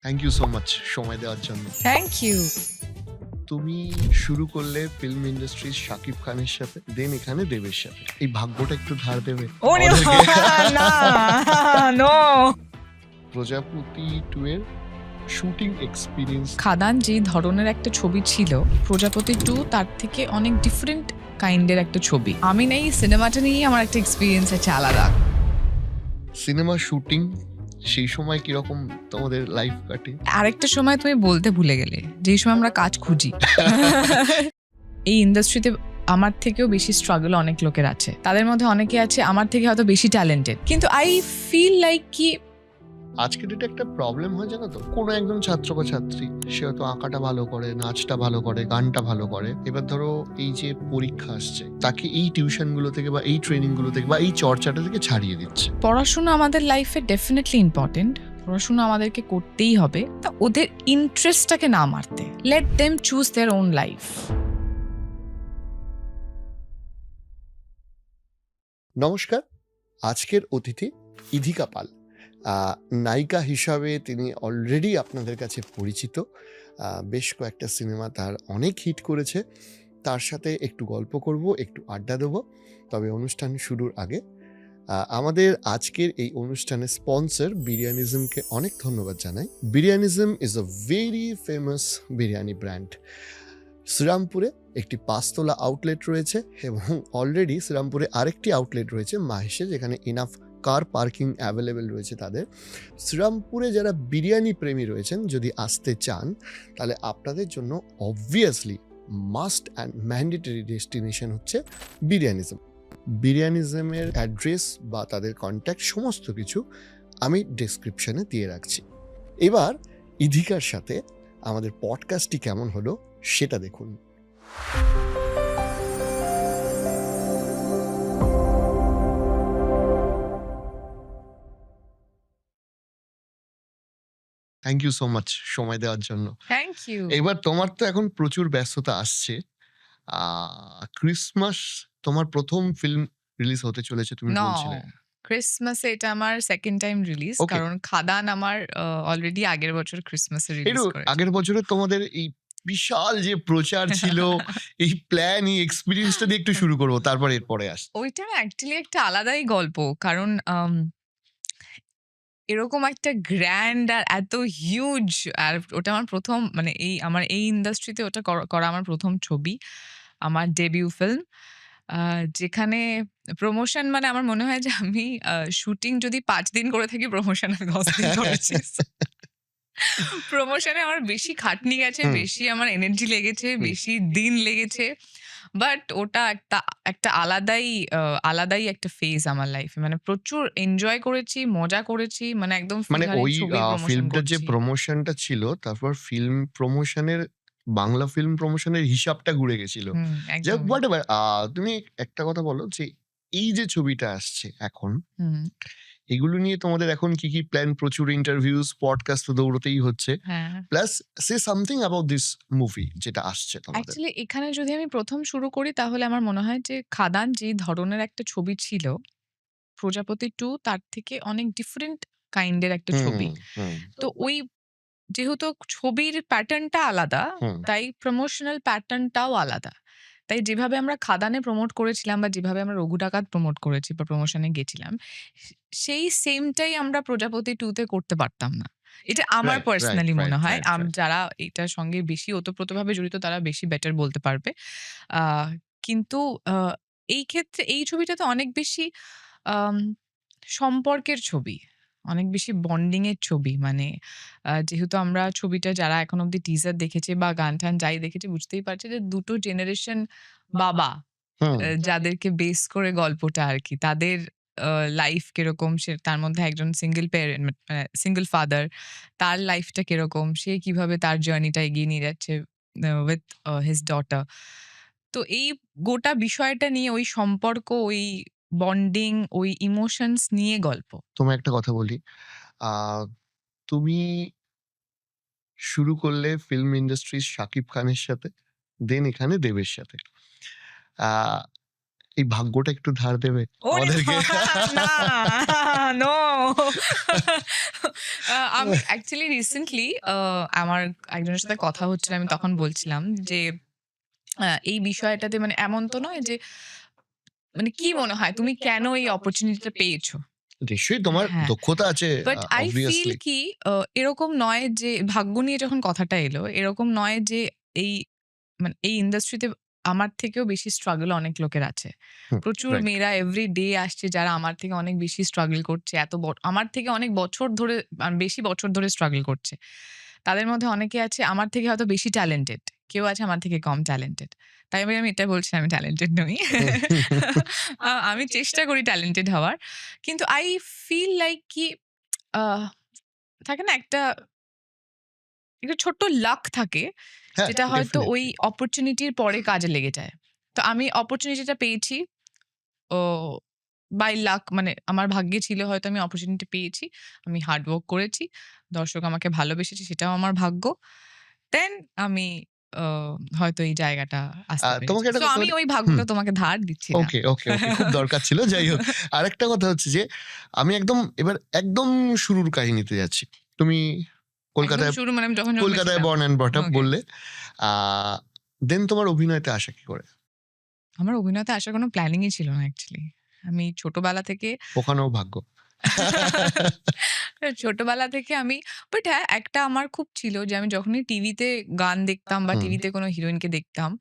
Thank you so much সময় দেওয়ার জন্য। Thank you. তুমি শুরু করলে ফিল্ম ইন্ডাস্ট্রির শাকিব খানের সাথে, দেন এখানে দেবের সাথে। এই ভাগ্যটা একটু ধার দেবে ওরে আমাদেরকে? না, নো। প্রজাপতি 2 এর শুটিং এক্সপেরিয়েন্স। খাদান যে ধরনের একটা ছবি ছিল, প্রজাপতি 2 তার থেকে অনেক ডিফারেন্ট কাইন্ডের একটা ছবি। আমি না এই সিনেমাটা নিয়েই আমার একটা এক্সপিরিয়েন্স আছে আলাদা। সিনেমা শুটিং সেই সময় কিরকম তোমাদের লাইফ কাটে? আরেকটা সময় তুমি বলতে ভুলে গেলে, যেই সময় আমরা কাজ খুঁজি। এই ইন্ডাস্ট্রিতে আমার থেকেও বেশি স্ট্রাগল অনেক লোকের আছে। তাদের মধ্যে অনেকে আছে আমার থেকে হয়তো বেশি ট্যালেন্টেড, কিন্তু আই ফিল লাইক কি আজকের ডেটে একটা প্রবলেম হয় জানো তো, কোনো একজন ছাত্র বা ছাত্রী সে হয়তো আঁকাটা ভালো করে, নাচটা ভালো করে, গানটা ভালো করে। এবার ধরো এই যে পরীক্ষা আসছে, তাকে এই টিউশন গুলো থেকে বা এই ট্রেনিং গুলো থেকে বা এই চর্চাটা থেকে ছাড়িয়ে দিচ্ছে। পড়াশোনা আমাদের লাইফে ডেফিনেটলি ইম্পর্টেন্ট। পড়াশোনা আমাদেরকে করতেই হবে, তা ওদের ইন্টারেস্টটাকে না মারতে। Let them choose their own life. নমস্কার, আজকের অতিথি ইধিকা পাল। নায়িকা হিসাবে তিনি অলরেডি আপনাদের কাছে পরিচিত। বেশ কয়েকটা সিনেমা তার অনেক হিট করেছে। তার সাথে একটু গল্প করব, একটু আড্ডা দেবো। তবে অনুষ্ঠান শুরুর আগে আমাদের আজকের এই অনুষ্ঠানের স্পন্সর বিরিয়ানিজমকে অনেক ধন্যবাদ জানাই। Biryanism is a very famous biryani brand. শ্রীরামপুরে একটি 5 তলা আউটলেট রয়েছে এবং অলরেডি শ্রীরামপুরে আরেকটি আউটলেট রয়েছে মাহেশে, যেখানে ইনাফ কার পার্কিং অ্যাভেলেবেল রয়েছে তাদের। শ্রীরামপুরে যারা বিরিয়ানি প্রেমী রয়েছেন, যদি আসতে চান, তাহলে আপনাদের জন্য obviously must and mandatory destination হচ্ছে বিরিয়ানিজম। বিরিয়ানিজমের অ্যাড্রেস বা তাদের কন্ট্যাক্ট সমস্ত কিছু আমি ডেসক্রিপশনে দিয়ে রাখছি। এবার ইধিকার সাথে আমাদের পডকাস্টটি কেমন হলো সেটা দেখুন। থ্যাংক ইউ সো মাচ সময় দেওয়ার জন্য। Thank you. এবার তোমার তো এখন প্রচুর ব্যস্ততা আসছে। ক্রিসমাস তোমার প্রথম ফিল্ম রিলিজ হতে চলেছে তুমি ন বলছিলে। ক্রিসমাসে এটা আমার সেকেন্ড টাইম রিলিজ, ওকে, কারণ খাদান আমার অলরেডি আগের বছর ক্রিসমাসে রিলিজ একটু করেছে। আগের বছরে তোমাদের এই বিশাল যে প্রচার ছিল, এই প্ল্যান, এই এক্সপেরিয়েন্সটা দিয়ে একটু শুরু করবো, তারপর এরপরে আস। ওইটা অ্যাকচুয়ালি একটা আলাদাই গল্প, কারণ এরকম একটা গ্র্যান্ড আর এত হিউজ, আর ওটা আমার প্রথম, মানে আমার এই ইন্ডাস্ট্রিতে ওটা করা আমার প্রথম ছবি, আমার ডেবিউ ফিল্ম। যেখানে প্রমোশন, মানে আমার মনে হয় যে আমি শুটিং যদি ৫ দিন করে থাকি, প্রমোশন আমি ১০ দিন করেছি। প্রমোশনে আমার বেশি খাটনি গেছে, হুম, বেশি আমার এনার্জি লেগেছে, হুম। বেশি দিন লেগেছে। বাট ওটা একটা একটা আলাদাই একটা ফেজ আমার লাইফে। মানে প্রচুর এনজয় করেছি, মজা করেছি। মানে একদম ফিল মানে হয় ওই ছবির প্রমোশন ফিল্মটার যে করছি। প্রমোশনটা ছিল, তারপর ফিল্ম প্রমোশনের, বাংলা ফিল্ম প্রমোশনের হিসাবটা ঘুরে গেছিল। হুম, যাই হোক, একদমই। হোয়াটএভার। তুমি একটা কথা বলো যে এই যে ছবিটা আসছে এখন, হুম, এগুলো নিয়ে তোমাদের এখন কি কি প্ল্যান? প্রচুর ইন্টারভিউজ, পডকাস্ট তো দৌড়তেই হচ্ছে। হ্যাঁ। Plus say something about this movie যেটা আসছে তোমাদের। অ্যাকচুয়ালি এখানে যদি আমি ১ম শুরু করি, তাহলে আমার মনে হয় যে খাদান যে ধরনের একটা ছবি ছিল, প্রজাপতি 2 তার থেকে অনেক ডিফারেন্ট কাইন্ড এর একটা হুম, ছবি। হুম, তো ওই যেহেতু ছবির প্যাটার্নটা আলাদা, হুম। তাই প্রমোশনাল প্যাটার্নটাও আলাদা। তাই যেভাবে আমরা খাদানে প্রমোট করেছিলাম বা যেভাবে আমরা রঘু ডাকাত প্রমোট করেছি বা প্রমোশনে গেছিলাম, সেই সেমটাই আমরা প্রজাপতি 2 তে করতে পারতাম না। এটা আমার রাইট, রাইট, পার্সোনালি মনে রাইট, হয়। Right, right. যারা এটার সঙ্গে বেশি ওতপ্রোতভাবে জড়িত তারা বেশি বেটার বলতে পারবে। আ কিন্তু আ এই ক্ষেত্রে এই ছবিটাতে অনেক বেশি আম সম্পর্কের ছবি। অনেক বেশি বন্ডিং এর ছবি। মানে যেহেতু আমরা ছবিটা যারা এখন অব্দি টিজার দেখেছে বা গান-টান যাই দেখেছে, বুঝতেই পারছে যে ২ টো জেনারেশন বাবা, হুম, যাদেরকে বেস করে গল্পটা আরকি। তাদের আ লাইফ কিরকম, তার মধ্যে একজন সিঙ্গল প্যারেন্ট, সিঙ্গল ফাদার। তার লাইফটা কিরকম, সে কিভাবে তার জার্নিটা এগিয়ে নিয়ে যাচ্ছে উইথ হিজ ডটার। তো এই গোটা বিষয়টা নিয়ে, ওই সম্পর্ক, ওই বন্ডিং, ওই ইমোশনস নিয়ে গল্প। তোমায় একটা কথা বলি। আ তুমি শুরু করলে ফিল্ম ইন্ডাস্ট্রির শাকিব খানের সাথে, দেন এখানে দেবের সাথে। আ এই ভাগ্যটা একটু ধার দেবে ওরে আমাদেরকে? না, নো। আমি অ্যাকচুয়ালি রিসেন্টলি আমার একজনের সাথে কথা হচ্ছিল। আমি তখন বলছিলাম যে এই বিষয়টাতে মানে এমন তো নয় যে মানে কি মনে হয় তুমি কেন এই অপরচুনিটিটা পেয়েছো? নিশ্চয়ই তোমার হ্যাঁ। দক্ষতা আছে বাট আই ফিল obviously। কি এরকম নয় যে ভাগ্য নিয়ে যখন কথাটা এলো, এরকম নয় যে এই মানে এই ইন্ডাস্ট্রিতে আমার থেকেও বেশি স্ট্রাগল অনেক লোকের আছে। হুম, প্রচুর রাইট। মেয়েরা এভরি ডে আসছে যারা আমার থেকে অনেক বেশি স্ট্রাগল করছে। আমার থেকে অনেক বছর ধরে বেশি বছর ধরে স্ট্রাগল করছে। তাদের মধ্যে অনেকে আছে আমার থেকে হয়তো বেশি ট্যালেন্টেড। কেউ আছে আমার থেকে কম ট্যালেন্টেড। তাই আমি এটা বলছি না আমি ট্যালেন্টেড নই। আমি চেষ্টা করি ট্যালেন্টেড হওয়ার। কিন্তু আই ফিল লাইক কি আহ থাকে না একটা ছোট্ট লাক থাকে হ্যাঁ, যেটা হয়তো ওই ডেফিনিটলি। অপরচুনিটির পরে কাজে লেগে যায়। তো আমি অপরচুনিটিটা পেয়েছি ও বাই লাক মানে আমার ভাগ্যে ছিল হয়তো আমি অপরচুনিটি পেয়েছি। আমি হার্ড ওয়ার্ক করেছি। দর্শক আমাকে ভালোবেসেছে সেটাও আমার ভাগ্য। দেন আমি আ হয়তো এই জায়গাটা আসতে পেরেছি। তোমাকে একটা সো কথা আমি বলি। ওই হুম, ভাগ্যটা তোমাকে ধার দিচ্ছি না। ওকে, ওকে, ওকে। খুব দরকার ছিল। যাই হোক। আরেকটা কথা হচ্ছে যে আমি একদম শুরুর কাহিনীতে যাচ্ছি। তুমি একদম কলকাতায় শুরু মানে আমি যখন কলকাতায় জন্মেছিলাম। Born and brought up okay. বললে। আ দেন তোমার অভিনয়তে আসা কি করে? আমার অভিনয়তে আসার কোনো প্ল্যানিংই ছিল না অ্যাকচুয়ালি। আমি ছোটবেলা থেকে ওখানেও ভাগ্য। ছোটবেলা থেকে আমি বাট হ্যাঁ, একটা আমার খুব ছিল যে আমি যখনই টিভিতে গান দেখতাম বা হুম, টিভিতে কোনো হিরোইনকে দেখতাম,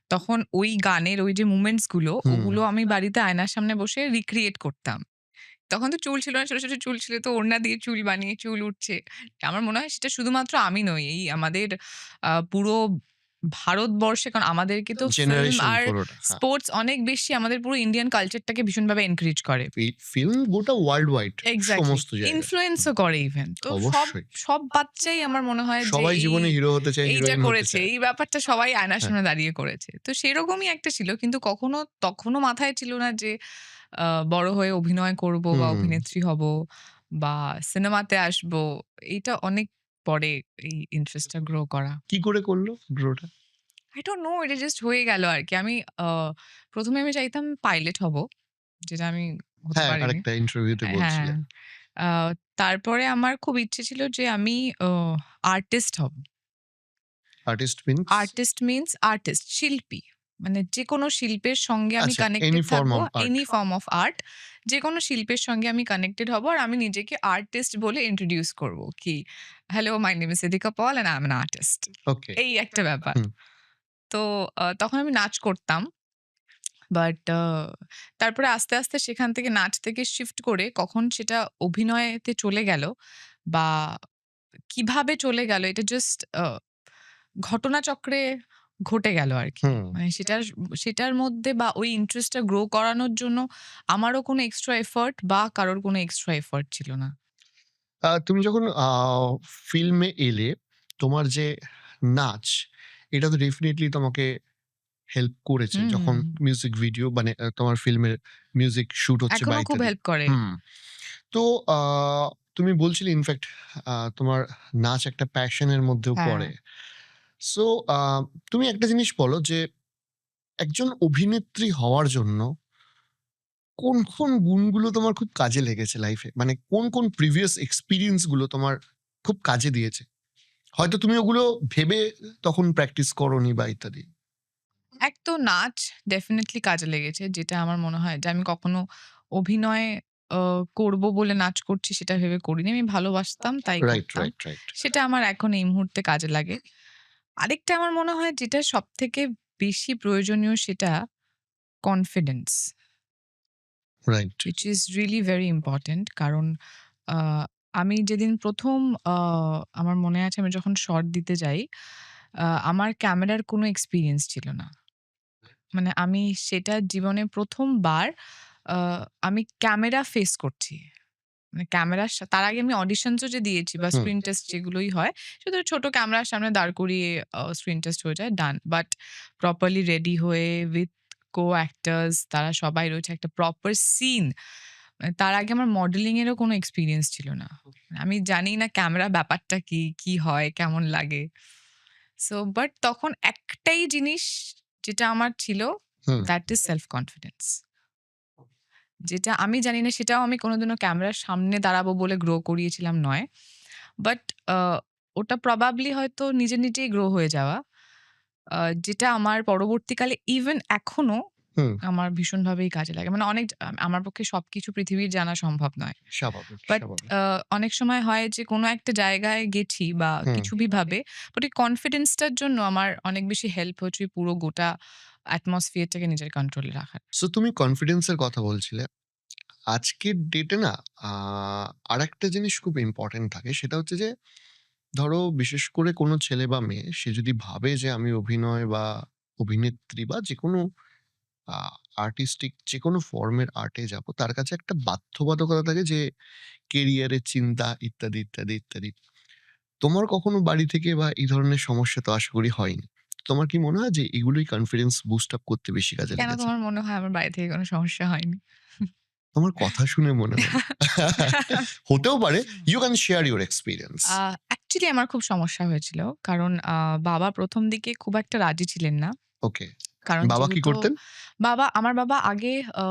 তখন ওই গানের ওই যে মোমেন্টস গুলো, হুম। ওগুলো আমি বাড়িতে আয়নার সামনে বসে রিক্রিয়েট করতাম। তখন তো চুল ছিল না, ছোট, ছোট চুল ছিল তো ওড়না দিয়ে চুল বানিয়ে চুল উঠছে। আমার মনে হয় সেটা শুধুমাত্র আমি নই। এই আমাদের পুরো ভারতবর্ষে কারণ আমাদেরকে তো ফিল্ম জেনারেশন আর পুরোটা। হ্যাঁ। স্পোর্টস অনেক বেশি আমাদের পুরো ইন্ডিয়ান কালচারটাকে ভীষণভাবে এনকারেজ করে। ফিল্ম গোটা ওয়ার্লড ওয়াইড এক্সাক্টলি। সমস্ত জায়গায়। ইনফ্লুয়েন্স হুম, ও করে ইভেন। তো সব অবশ্যই। সব বাচ্চাই আমার মনে হয় যে সবাই জীবনে হিরো হতে চায়, এইটা হিরোইন হতে করেছে। চায়। এই ব্যাপারটা সবাই আয়নার হ্যাঁ, সামনে দাঁড়িয়ে করেছে। তো সেরকমই একটা ছিল। কিন্তু তখনো মাথায় ছিল না যে বড় হয়ে অভিনয় করব বা হুম। অভিনেত্রী হব বা সিনেমাতে আসবো। এইটা অনেক পরে এই ইন্টারেস্টটা গ্রো করা। কি করে করলো গ্রোটা? I don't know এটা জাস্ট হয়ে গেল আরকি। আমি আ ১ম এ আমি চাইতাম পাইলট হব। যেটা আমি হতে হ্যাঁ, পারিনি। আরেকটা ইন্টারভিউতে হ্যাঁ। বলছিলে। আ তারপরে আমার খুব ইচ্ছে ছিল যে আমি আর্টিস্ট হব। Artist means? Artist means artist, শিল্পী। মানে যেকোনো শিল্পের সঙ্গে আমি আচ্ছা, এনি কানেক্টেড ফর্ম থাকবো। Of art. Any form of art. যেকোনো শিল্পের সঙ্গে আমি কানেক্টেড হব। আর আমি নিজেকে আর্টিস্ট বলে ইন্ট্রোডিউস করব। কি, "hello, my name is Siddiqa Paul and I am an artist." Okay. এই একটা ব্যাপার। হুম। তো তখন আমি নাচ করতাম। বাট তারপরে আস্তে, আস্তে সেখান থেকে নাচ থেকে শিফট করে কখন সেটা অভিনয়েতে চলে গেল বা কিভাবে চলে গেল এটা জাস্ট ঘটনাচক্রে ঘটে গেল আরকি। হুম। মানে সেটার মধ্যে বা ওই ইন্টারেস্টটা গ্রো করানোর জন্য আমারও কোনো এক্সট্রা এফোর্ট বা কারোর কোনো এক্সট্রা এফোর্ট ছিল না। তুমি যখন ফিল্মে এলে, তোমার যে নাচ, এটা তো ডেফিনিটলি তোমাকে হেল্প করেছে। হুম, যখন মিউজিক ভিডিও মানে তোমার ফিল্মের মিউজিক শুট হচ্ছে বা এখনো খুব ইত্যাদি। হেল্প করে। হুম। তো তুমি বলছিলে ইনফ্যাক্ট তোমার নাচ একটা প্যাশন এর মধ্যেও হ্যাঁ। পড়ে। সো আ তুমি একটা জিনিস বলো যে একজন অভিনেত্রী হওয়ার জন্য কোন গুণগুলো তোমার খুব কাজে লেগেছে লাইফে? মানে কোন প্রিভিয়াস এক্সপেরিয়েন্স গুলো তোমার খুব কাজে দিয়েছে? হয়তো তুমি ওগুলো ভেবে তখন প্র্যাকটিস করোনি বা ইত্যাদি। এক তো নাচ ডেফিনিটলি কাজে লেগেছে। যেটা আমার মনে হয় যে আমি কখনো অভিনয় আ করব বলে নাচ করছি সেটা ভেবে করিনি। আমি ভালোবাসতাম তাই রাইট, করতাম। Right, right. সেটা আমার এখন এই মুহূর্তে কাজে লাগে। আরেকটা আমার মনে হয় যেটা সবথেকে বেশি প্রয়োজনীয় সেটা confidence. Right. which is really very important কারণ আ আমি যেদিন ১ম আ আমার মনে আছে আমি যখন শট দিতে যাই, আমার ক্যামেরার কোনো এক্সপেরিয়েন্স ছিল না। মানে আমি সেটা জীবনে ১ম বার আ আমি ক্যামেরা ফেস করছি। মানে ক্যামেরার তার আগে আমি অডিশনস ও যে দিয়েছি বা হুম। স্ক্রিন টেস্ট যেগুলোই হয়, শুধু ছোট ক্যামেরার সামনে দাঁড় করিয়ে স্ক্রিন টেস্ট হয়ে যায়, ডান। বাট প্রপারলি রেডি হয়ে উইথ কো-অ্যাক্টরস তারা সবাই রয়েছে একটা প্রপার সিন। মানে তার আগে আমার মডেলিং এরও কোনো এক্সপেরিয়েন্স ছিল না। আমি জানি না ক্যামেরা ব্যাপারটা কি, কি হয়, কেমন লাগে। সো বাট তখন একটাই জিনিস যেটা আমার ছিল hmm. That is self confidence. যেটা আমি জানি না সেটাও আমি কোনোদিনও ক্যামেরার সামনে দাঁড়াবো বলে গ্রো করিয়েছিলাম নয়। বাট আ ওটা প্রবাবলি হয়তো নিজে, নিজেই গ্রো হয়ে যাওয়া। আ যেটা আমার পরবর্তীকালে ইভেন এখনো হুম। আমার ভীষণভাবেই কাজে লাগে। মানে অনেক আমার পক্ষে সবকিছু পৃথিবীর জানা সম্ভব নয়। স্বাভাবিক, বাট স্বাভাবিক। অনেক সময় হয় যে কোনো একটা জায়গায় গেছি বা হুম। কিছু ভাবে বাট ওই কনফিডেন্সটার জন্য আমার অনেক বেশি হেল্প হচ্ছে ওই পুরো গোটা অ্যাটমসফিয়ারটাকে নিজের কন্ট্রোলে রাখার। সো তুমি কনফিডেন্স এর কথা বলছিলে। আজকের ডেটে না আ আরেকটা জিনিস খুব ইম্পোর্টেন্ট থাকে। সেটা হচ্ছে যে ধরো বিশেষ করে কোনো ছেলে বা মেয়ে সে যদি ভাবে যে আমি অভিনয় বা অভিনেত্রী বা যেকোনো আ আর্টিস্টিক যেকোনো ফর্মের আর্টে যাবো, তার কাছে একটা বাধ্যবাধকতা থাকে যে কেরিয়ারের চিন্তা ইত্যাদি, ইত্যাদি, ইত্যাদি। তোমার কখনো বাড়ি থেকে বা এই ধরনের সমস্যা তো আশা করি হয়নি। তোমার কি মনে হয় যে এগুলোই কনফিডেন্স বুস্ট আপ করতে বেশি কাজে কেন লেগেছে? তোমার মনে হয় আমার বাড়ি থেকে কোনো সমস্যা হয়নি? তোমার কথা শুনে মনে হলো। হতেও পারে। You can share your experience. Actually আমার খুব সমস্যা হয়েছিল। কারণ বাবা ১ম দিকে খুব একটা রাজি ছিলেন না। ওকে। কারণ বাবা কি যেহেতু করতেন? আমার বাবা আগে uh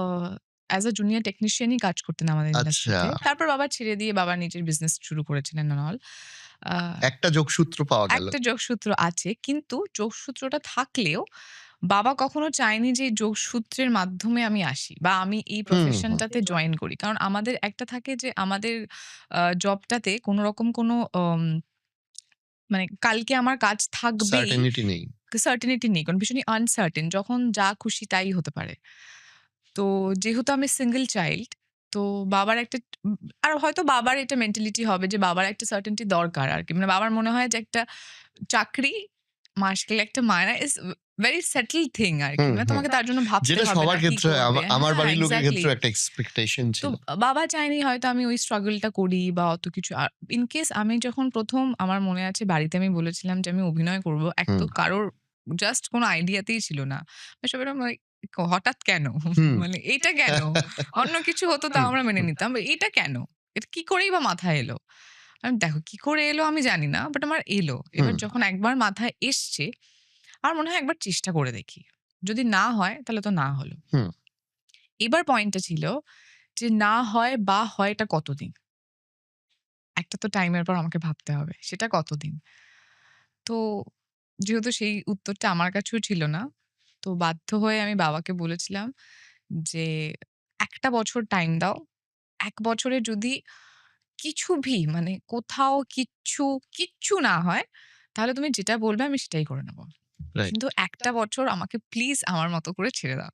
as a junior technician ই কাজ করতেন আমাদের আচ্ছা, ইন্ডাস্ট্রিতে। তারপর বাবা ছেড়ে দিয়ে বাবা নিজের বিজনেস শুরু করেছিলেন অ্যান্ড অল। আ একটা যোগসূত্র পাওয়া গেল। একটা যোগসূত্র আছে। কিন্তু যোগসূত্রটা থাকলেও বাবা কখনো চায়নি যে এই যোগসূত্রের মাধ্যমে আমি আসি বা আমি এই হুম, হুম। প্রফেশনটাতে জয়েন করি। কারণ আমাদের একটা থাকে যে আমাদের জবটাতে কোনো রকম কোনো মানে কালকে আমার কাজ থাকবেই সার্টেনিটি নেই। সার্টেনিটি নেই। কারণ ভীষণই আনসার্টেন। যখন যা খুশি তাই হতে পারে। তো যেহেতু আমি সিঙ্গল চাইল্ড, তো বাবার একটা উম আর হয়তো বাবার এটা মেন্টালিটি হবে যে বাবার একটা সার্টেনিটি দরকার আরকি। মানে বাবার মনে হয় যে একটা চাকরি, মাস গেলে একটা মায়না ইস ভেরি সেটলড থিং আরকি। হুম, মানে হুম। তোমাকে তার জন্য ভাবতে যেটা হবে না সবার কি ক্ষেত্রে হয়। করবে। আমার হ্যাঁ, বাড়ির লোকের এক্সাক্টলি। ক্ষেত্রেও একটা এক্সপেকটেশন তো ছিল। বাবা চায়নি হয়তো আমি ওই স্ট্রাগল টা করি বা অত কিছু। ইন কেস আমি যখন ১ম আমার মনে আছে বাড়িতে আমি বলেছিলাম যে আমি অভিনয় করব। এক তো হুম, কারোর জাস্ট কোনো আইডিয়াতেই ছিল না। সবাই এরকম লাইক হঠাৎ কেন? হুম। মানে এটা কেন? অন্য কিছু হতো তাও হুম, আমরা মেনে হুম, নিতাম। এটা কেন? এটা কি করেই বা মাথায় এলো? দেখো কি করে এলো আমি জানি না। বাট আমার এলো। এবার হুম, যখন একবার মাথায় এসছে, আমার মনে হয় একবার চেষ্টা করে দেখি। যদি না হয় তাহলে তো না হলো। হুম। এবার পয়েন্টটা ছিল যে না হয় বা হয় এটা কতদিন? একটা তো টাইমের পর আমাকে ভাবতে হবে। সেটা কতদিন? তো যেহেতু সেই উত্তরটা আমার কাছেও ছিল না, তো বাধ্য হয়ে আমি বাবাকে বলেছিলাম যে, "একটা বছর টাইম দাও। ১ বছরে যদি কিছু মানে কোথাও কিচ্ছু না হয়, তাহলে তুমি যেটা বলবে আমি সেটাই করে নেব। রাইট। কিন্তু একটা বছর আমাকে প্লিজ আমার মতো করে ছেড়ে দাও।"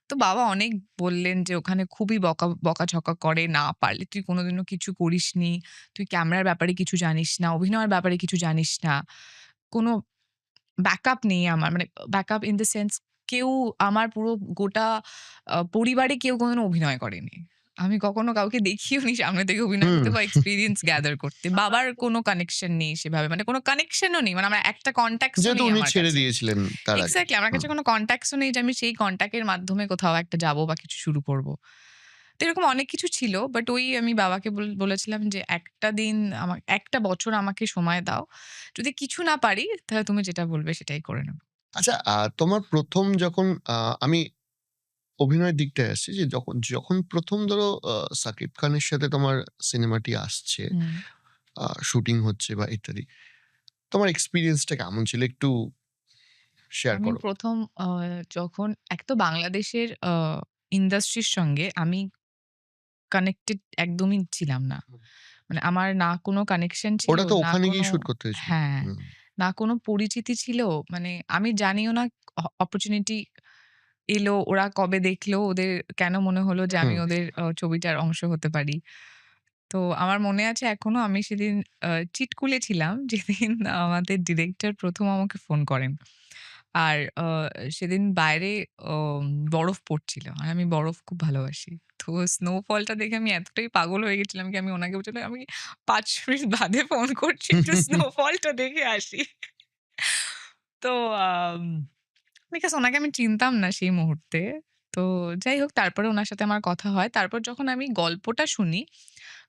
তো বাবা অনেক বললেন যে, "ওখানে খুবই বকাঝকা করে। না পারলে তুই কোনোদিনও কিছু করিসনি। তুই ক্যামেরার ব্যাপারে কিছু জানিস না, অভিনয়ের ব্যাপারে কিছু জানিস না। কোনো ব্যাকআপ নেই আমার।" মানে ব্যাকআপ ইন দ্য সেন্স কেউ আমার পুরো গোটা পরিবারে কেউ কোনোদিনও অভিনয় করেনি। আমি কখনো কাউকে দেখিওনি সামনে থেকে অভিনয় হুম। করতে বা এক্সপেরিয়েন্স গ্যাদার করতে। বাবার কোনো কানেকশন নেই সেভাবে। মানে কোনো কানেকশনও নেই। মানে আমার একটা কনট্যাক্টস ও যেহেতু নেই উনি আমার ছেড়ে কাছে। দিয়েছিলেন তার আগে। এক্সাক্টলি আমার হুম। কাছে কোনো কনট্যাক্টস ও নেই যে আমি সেই কনট্যাক্ট এর মাধ্যমে কোথাও একটা যাবো বা কিছু শুরু করব। তো এরকম অনেক কিছু ছিল। বাট ওই আমি বাবাকে বলেছিলাম যে, "একটা দিন ১ টা বছর আমাকে সময় দাও। যদি কিছু না পারি তাহলে তুমি যেটা বলবে সেটাই করে নেব।" আচ্ছা, তোমার ১ম যখন আমি অভিনয়ের দিকটায় আসছি যে যখন যখন ১ম ধরো সাকিব খানের সাথে তোমার সিনেমাটি আসছে, হুম। শুটিং হচ্ছে বা ইত্যাদি। তোমার এক্সপেরিয়েন্সটা কেমন ছিল? একটু শেয়ার আমি করো। ১ম যখন এক তো বাংলাদেশের ইন্ডাস্ট্রির সঙ্গে আমি কানেক্টেড একদমই ছিলাম না। হুম। মানে আমার না কোনো কানেকশন ছিল, ওটা তো না ওখানে কোনো গিয়ে শুট করতে হয়েছিল। হ্যাঁ, হুম, না কোনো পরিচিতি ছিল। মানে আমি জানিও না অপরচুনিটি এলো, ওরা কবে দেখলো, ওদের কেন মনে হলো যে আমি হুম, ওদের ছবিটার অংশ হতে পারি। তো আমার মনে আছে এখনো আমি সেদিন চিটকুলে ছিলাম যেদিন আমাদের ডিরেক্টর ১ম আমাকে ফোন করেন। আর সেদিন বাইরে বরফ পড়ছিল। আর আমি বরফ খুব ভালোবাসি। তো স্নোফলটা দেখে আমি এতটাই পাগল হয়ে গেছিলাম কি আমি উনাকে বলছিলাম, "আমি ৫ মিনিট বাদে ফোন করছি। একটু স্নোফলটা দেখে আসি।" তো আম বিকজ উনাকে আমি চিনতাম না সেই মুহূর্তে। তো যাই হোক তারপরে উনার সাথে আমার কথা হয়। তারপর যখন আমি গল্পটা শুনি,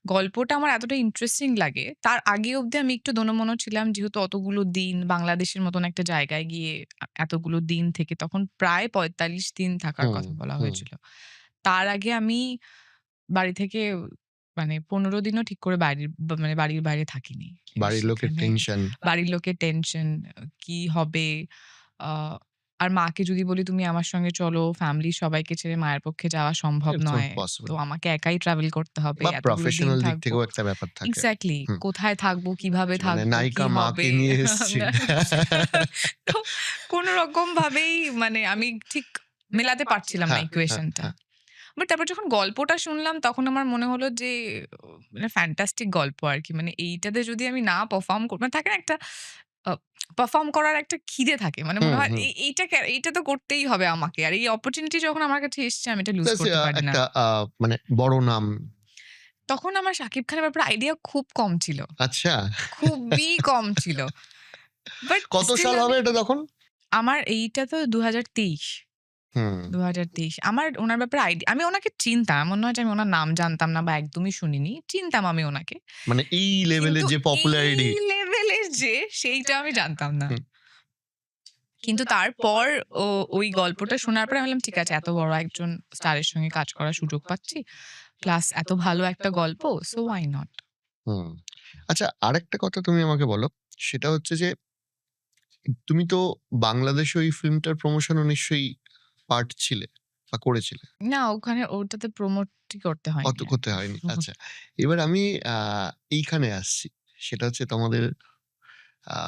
গল্পটা আমার এতটা ইন্টারেস্টিং লাগে, তার আগে অব্দি আমি একটু দোনো-মোনো ছিলাম। যেহেতু অতগুলো দিন বাংলাদেশের মতন একটা জায়গায় গিয়ে এতগুলো দিন থেকে তখন প্রায় ৪৫ দিন থাকার হুম, কথা বলা হুম। হয়েছিল। তার আগে আমি বাড়ি থেকে মানে ১৫ দিনও ঠিক করে মানে বাড়ির বাইরে থাকিনি। বাড়ির লোকের সেখানে টেনশন। বাড়ির লোকের টেনশন, কি হবে? আ আর মাকে যদি বলি, "তুমি আমার সঙ্গে চলো।" ফ্যামিলির সবাইকে ছেড়ে মায়ের পক্ষে যাওয়া সম্ভব ইটস নট নয়। তো পসিবল। আমাকে একাই ট্রাভেল করতে হবে। বা এতগুলো দিন প্রফেশনাল দিক থাকবো। থেকেও একটা ব্যাপার থাকে। এক্সাক্টলি। হুম। কোথায় থাকবো, কিভাবে যে মানে থাকবো, কি নায়িকা হবে? মাকে নিয়ে এসছি। তো কোন রকম ভাবেই মানে আমি ঠিক মেলাতে পারছিলাম না হ্যাঁ, হ্যাঁ, ইকুয়েশনটা। হ্যাঁ। বাট তারপর যখন গল্পটা শুনলাম তখন আমার মনে হলো যে মানে ফ্যান্টাস্টিক গল্প আরকি। মানে এইটাতে যদি আমি না পারফর্ম মানে থাকে না একটা আ পারফর্ম করার একটা খিদে থাকে। মানে মনে হুম, হয় হুম। এইটা তো করতেই হবে আমাকে। আর এই অপরচুনিটি যখন আমার কাছে এসছে আমি এটা লুজ প্লাস করতে পারি না। একটা মানে বড় নাম। তখন আমার শাকিব খানের ব্যাপারে আইডিয়া খুব কম ছিল। আচ্ছা। খুবই কম ছিল। বাট কত স্টিল সাল হবে এটা তখন? আমার এইটা তো ২০২৩। হুম। ২০২৩ আমার উনার ব্যাপারে আমি উনাকে চিনতাম। এমন নয় যে আমি উনার নাম জানতাম না বা একদমই শুনিনি। চিনতাম আমি উনাকে। মানে এই লেভেলের কিন্তু যে এই পপুলারিটি। লেভেলের যে সেইটা আমি জানতাম না। হুম, কিন্তু তারপর ও ওই গল্পটা শোনার পরে আমি বললাম, ঠিক আছে, এত বড় একজন স্টারের সঙ্গে কাজ করার সুযোগ পাচ্ছি। প্লাস এত ভালো একটা গল্প। So why not? হুম। আচ্ছা, আরেকটা কথা তুমি আমাকে বলো। সেটা হচ্ছে যে তুমি তো বাংলাদেশে ওই ফিল্মটার প্রমোশনও নিশ্চয়ই পার্ট ছিলে বা করেছিলে। না, ওখানে ওটাতে প্রমোটই করতে অত হয়নি করতে আরকি। হয়নি। আচ্ছা। এবার আমি আ এইখানে আসছি। সেটা হচ্ছে তোমাদের আ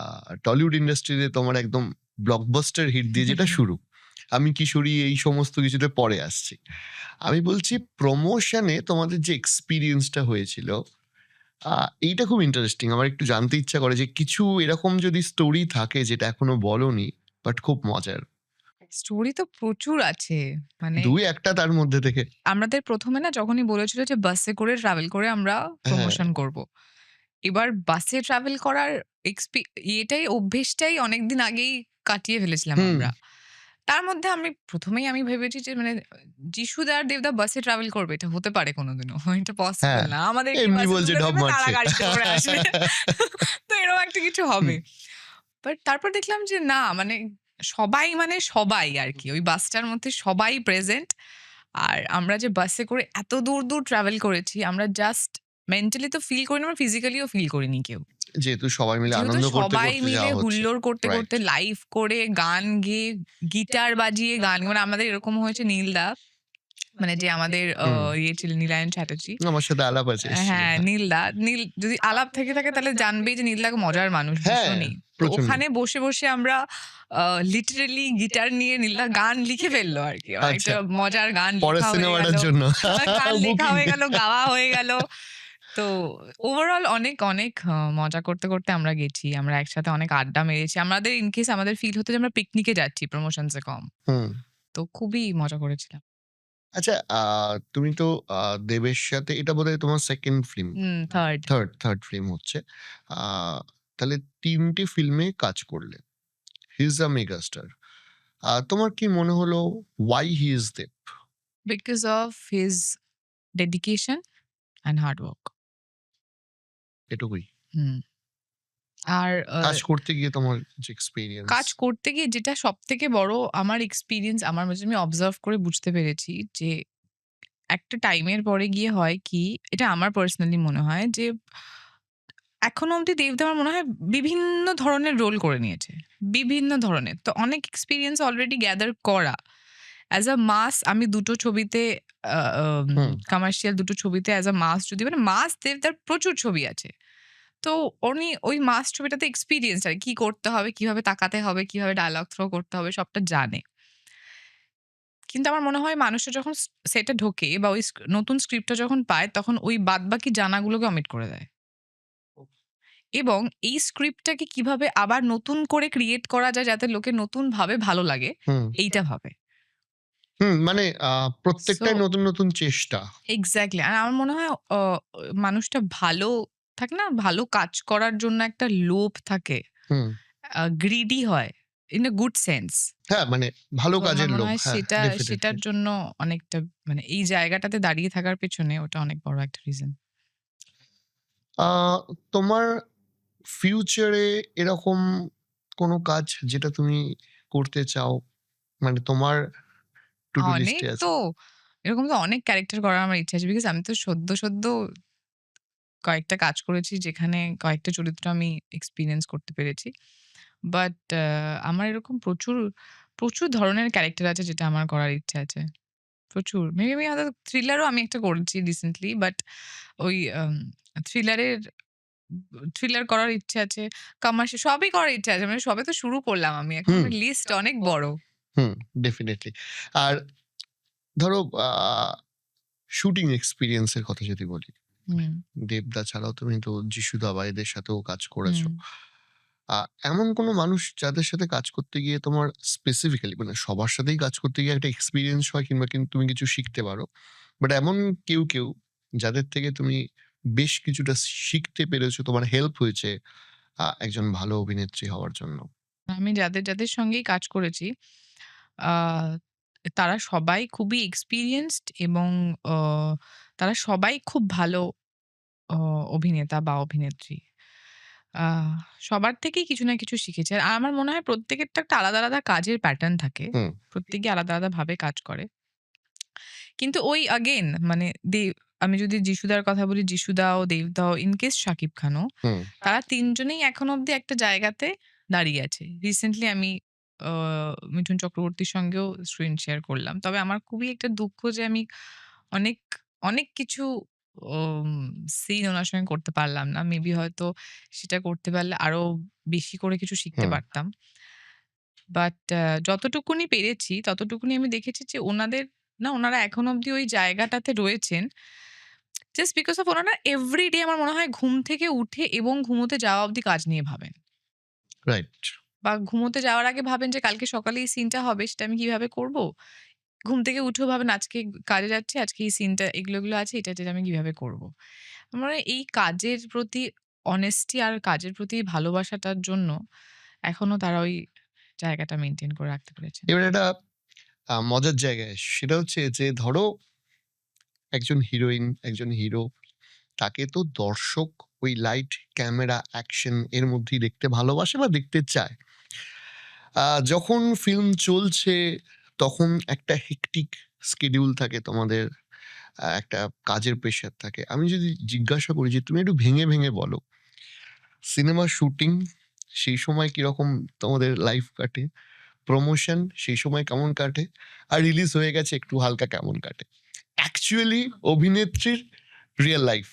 টলিউড ইন্ডাস্ট্রিতে তোমার একদম ব্লকবাস্টার হিট দিয়ে যেটা শুরু। আমি কিশোরী এই সমস্ত কিছুতে পরে আসছি। আমি বলছি প্রমোশনে তোমাদের যে এক্সপেরিয়েন্সটা হয়েছিল, আ এইটা খুব ইন্টারেস্টিং। আমার একটু জানতে ইচ্ছা করে যে কিছু এরকম যদি স্টোরি থাকে যেটা এখনো বলোনি বাট খুব মজার। স্টোরি তো প্রচুর আছে। মানে ২-১ টা তার মধ্যে থেকে। আমাদের ১ম এ না যখনই বলেছিল যে বাসে করে ট্রাভেল করে আমরা হ্যাঁ। প্রমোশন করব। এবার বাসে ট্রাভেল করার অভ্যেসটাই অনেকদিন আগেই কাটিয়ে ফেলেছিলাম হুম। আমরা। তার মধ্যে আমি ভেবেছি যে মানে যিশুদা আর দেবদা বাসে ট্রাভেল করবে। এটা হতে পারে কোনদিনও। এটা পসিবল হ্যাঁ। না। আমাদেরকে এমনি বাসে বলছে তুলে ঢপ দেবে, তারা মারছে। গাড়িতে করে আসবে। তো এরকম একটা কিছু হুম, হবে। বাট তারপর দেখলাম যে না, মানে সবাই আরকি। ওই বাসটার মধ্যে সবাই প্রেজেন্ট। আর আমরা যে বাসে করে এত দূর ট্রাভেল করেছি, আমরা জাস্ট মেন্টালি তো ফিল করিনি, আমরা ফিজিক্যালিও ফিল করিনি কেউ। যেহেতু সবাই মিলে যেহেতু আনন্দ করতে, সবাই করতে মিলে যাওয়া হচ্ছে। হুল্লোড় করতে, রাইট। করতে লাইভ করে গান গেয়ে, গিটার বাজিয়ে গান মানে আমাদের এরকম হয়েছে নীলদা, মানে যে আমাদের হুম। ছিলেন নীলায়ন চ্যাটার্জী। আমার সাথে আলাপ আছে এসেছিল। হ্যাঁ, হ্যাঁ। নীল যদি আলাপ থেকে থাকে তাহলে জানবেই যে নীলদা মজার মানুষ হ্যাঁ, ভীষণই। তো প্রচন্ড। ওখানে বসে আমরা লিটারেলি গিটার নিয়ে নীলদা গান লিখে ফেললো আরকি। একটা আচ্ছা। মজার গান পরের লেখা হয়ে গেল। সিনেমাটার জন্য। গান লেখা বুকিং। হয়ে গেল, গাওয়া হয়ে গেল। তো ওভারঅল অনেক মজা করতে আমরা গেছি। আমরা একসাথে অনেক আড্ডা মেরেছি। আমাদের ইন কেস আমাদের ফিল হতো যে আমরা পিকনিকে যাচ্ছি, প্রমোশনস এ কম। হুম। তো খুবই মজা করেছিলাম। আচ্ছা, তুমি তো আ দেবের সাথে এটা বোধহয় তোমার 2nd film. 3rd। 3rd film হচ্ছে। আ তাহলে ৩ টে ফিল্মে কাজ করলে। He is a megastar. তোমার কি মনে হলো why he is Dev? Because of his dedication and hard work. এটুকুই। হুম। আর কাজ করতে গিয়ে তোমার যে এক্সপেরিয়েন্স। কাজ করতে গিয়ে যেটা সবথেকে বড় আমার এক্সপেরিয়েন্স, আমার মাঝে আমি অবজার্ভ করে বুঝতে পেরেছি যে একটা টাইমের পরে গিয়ে হয় কি, এটা আমার পার্সোনালি মনে হয় যে এখনো অব্দি দেবদা আমার মনে হয় বিভিন্ন ধরনের রোল করে নিয়েছে। বিভিন্ন ধরনের। তো অনেক এক্সপেরিয়েন্স অলরেডি গ্যাদার করা। অ্যাজ আ মাস আমি ২ টো ছবিতে আ আম হুম, কমার্শিয়াল ২ টো ছবিতে অ্যাজ আ মাস যদি মানে মাস দেবদার প্রচুর ছবি আছে। তো উনি ওই মাস ছবিটাতে এক্সপেরিয়েন্সড আর কি করতে হবে, কিভাবে তাকাতে হবে, কিভাবে ডায়ালগ থ্রো করতে হবে সবটা জানে। কিন্তু আমার মনে হয় মানুষটা যখন সেটে ঢোকে বা ওই নতুন স্ক্রিপ্টটা যখন পায় তখন ওই বাদবাকি জানাগুলোকে অমিট করে দেয়। এবং এই স্ক্রিপ্টটাকে কিভাবে আবার নতুন করে ক্রিয়েট করা যায় যাতে লোকের নতুনভাবে ভালো লাগে, হুম, এইটা ভাবে। হুম। মানে সো প্রত্যেকটাই নতুন, নতুন চেষ্টা। এক্সাক্টলি। আর আমার মনে হয় মানুষটা ভালো থাকে না? ভালো কাজ করার জন্য একটা লোভ থাকে। হুম। গ্রিডি হয় ইন আ গুড সেন্স। হ্যাঁ, মানে ভালো তো আমার কাজের মনে লোভ। হয় হ্যাঁ, ডেফিনিটলি। সেটার জন্য অনেকটা মানে এই জায়গাটাতে দাঁড়িয়ে থাকার পেছনে ওটা অনেক বড় একটা রিজন। আ তোমার ফিউচারে এরকম কোনো কাজ যেটা তুমি করতে চাও? মানে তোমার টু ডু অনেক লিস্টে তো আছে? এরকম তো অনেক ক্যারেক্টার করার আমার ইচ্ছা আছে। বিকজ আমি তো সদ্য কয়েকটা কাজ করেছি যেখানে কয়েকটা চরিত্র আমি এক্সপেরিয়েন্স করতে পেরেছি। বাট আমার এরকম প্রচুর ধরনের ক্যারেক্টার আছে যেটা আমার করার ইচ্ছা আছে। প্রচুর। মেবি হয়তো থ্রিলারও আমি একটা করেছি রিসেন্টলি। বাট ওই থ্রিলারের থ্রিলার করার ইচ্ছে আছে। কমার্শিয়াল সবই করার ইচ্ছা আছে। মানে সবে তো শুরু করলাম আমি। এখন হুম, লিস্ট অনেক বড়। হুম, ডেফিনিটলি। আর ধরো শুটিং এক্সপেরিয়েন্স এর কথা যদি বলি, হুম, দেবদা ছাড়াও তুমি তো যিশুদা বা এদের সাথেও কাজ হুম। করেছো। আ এমন কোনো মানুষ যাদের সাথে কাজ করতে গিয়ে তোমার স্পেসিফিক্যালি মানে সবার সাথেই কাজ করতে গিয়ে একটা এক্সপেরিয়েন্স হয় কিংবা তুমি কিছু শিখতে পারো। বাট এমন কেউ যাদের থেকে তুমি বেশ কিছুটা শিখতে পেরেছো, তোমার হেল্প হয়েছে একজন ভালো অভিনেত্রী হওয়ার জন্য? আমি যাদের সঙ্গেই কাজ করেছি, আ তারা সবাই খুবই এক্সপেরিয়েন্সড এবং অ তারা সবাই খুব ভালো অ অভিনেতা বা অভিনেত্রী। আহ সবার থেকেই কিছু না কিছু শিখেছি। আর আমার মনে হয় প্রত্যেকের তো একটা আলাদা কাজের প্যাটার্ন থাকে। হুম, প্রত্যেকে আলাদা ভাবে কাজ করে। কিন্তু ওই আগেইন মানে আমি যদি যিশুদার কথা বলি, যিশুদা ও দেবদাও ইন কেস শাকিব খানও, হুম, তারা ৩ জনেই এখনো অব্দি একটা জায়গাতে দাঁড়িয়ে আছে। রিসেন্টলি আমি আ মিঠুন চক্রবর্তীর সঙ্গেও স্ক্রিন শেয়ার করলাম। তবে আমার খুবই একটা দুঃখ যে আমি অনেক, অনেক কিছু ওম সিন উনার সঙ্গে করতে পারলাম না। মেবি হয়তো সেটা করতে পারলে আরো বেশি করে কিছু শিখতে হুম, পারতাম। বাট যতটুকুনি পেরেছি ততটুকুনি আমি দেখেছি যে ওনারা এখনো অব্দি ওই জায়গাটাতে রয়েছেন। জাস্ট বিকজ অফ ওনারা এভরিডে আমার মনে হয় ঘুম থেকে উঠে এবং ঘুমোতে যাওয়া অব্দি কাজ নিয়ে ভাবেন। রাইট। বা ঘুমোতে যাওয়ার আগে ভাবেন যে কালকে সকালে এই সিনটা হবে সেটা আমি কিভাবে করব? ঘুম থেকে উঠেও ভাবেন আজকে কাজে যাচ্ছি, আজকে এই সিনটা এগুলো আছে এটা আমি কিভাবে করব? আমার মনে হয় এই কাজের প্রতি অনেস্টি আর কাজের প্রতি ভালোবাসাটার জন্য এখনো তারা ওই জায়গাটা মেইনটেইন করে রাখতে পেরেছেন। এবার একটা মজার জায়গায় আসি। সেটা হচ্ছে যে ধরো একজন হিরোইন, একজন হিরো তাকে তো দর্শক ওই লাইট, ক্যামেরা, অ্যাকশন এর মধ্যেই দেখতে ভালোবাসে বা দেখতে চায়। যখন ফিল্ম চলছে তখন একটা হেক্টিক শিডিউল থাকে তোমাদের, একটা কাজের প্রেশার থাকে। আমি যদি জিজ্ঞাসা করি যে তুমি একটু ভেঙে বলো, সিনেমা শুটিং সেই সময় কিরকম তোমাদের লাইফ কাটে? প্রমোশন সেই সময় কেমন কাটে? আর রিলিজ হয়ে গেছে একটু হালকা কেমন কাটে? অ্যাকচুয়ালি অভিনেত্রীর রিয়াল লাইফ।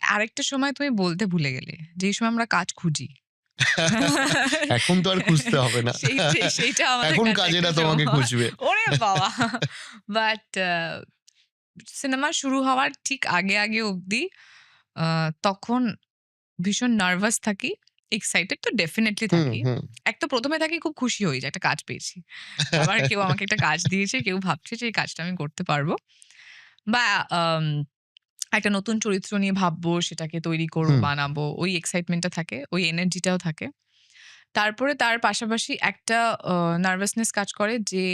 আরেকটা সময় তুমি বলতে ভুলে গেলে। যেই সময় আমরা কাজ খুঁজি। এখন তো আর খুঁজতে হবে না। সেইটা আমাদের এখন কাছে একটা কাজেরা তোমাকে সময়। খুঁজবে। ওরে বাবা! বাট সিনেমা শুরু হওয়ার ঠিক আগে অব্দি আ তখন ভীষণ নার্ভাস থাকি। এক্সাইটেড তো ডেফিনিটলি হুম, থাকি। হুম। এক তো ১ম এ থাকি খুব খুশি হই যে একটা কাজ পেয়েছি। আবার কেউ আমাকে একটা কাজ দিয়েছে, কেউ ভাবছে যে এই কাজটা আমি করতে পারব। বা আম একটা নতুন চরিত্র নিয়ে ভাববো, সেটাকে তৈরি করব, হুম, বানাবো। ওই এক্সাইটমেন্টটা থাকে, ওই এনার্জিটাও থাকে। তারপরে তার পাশাপাশি একটা নার্ভাসনেস কাজ করে যে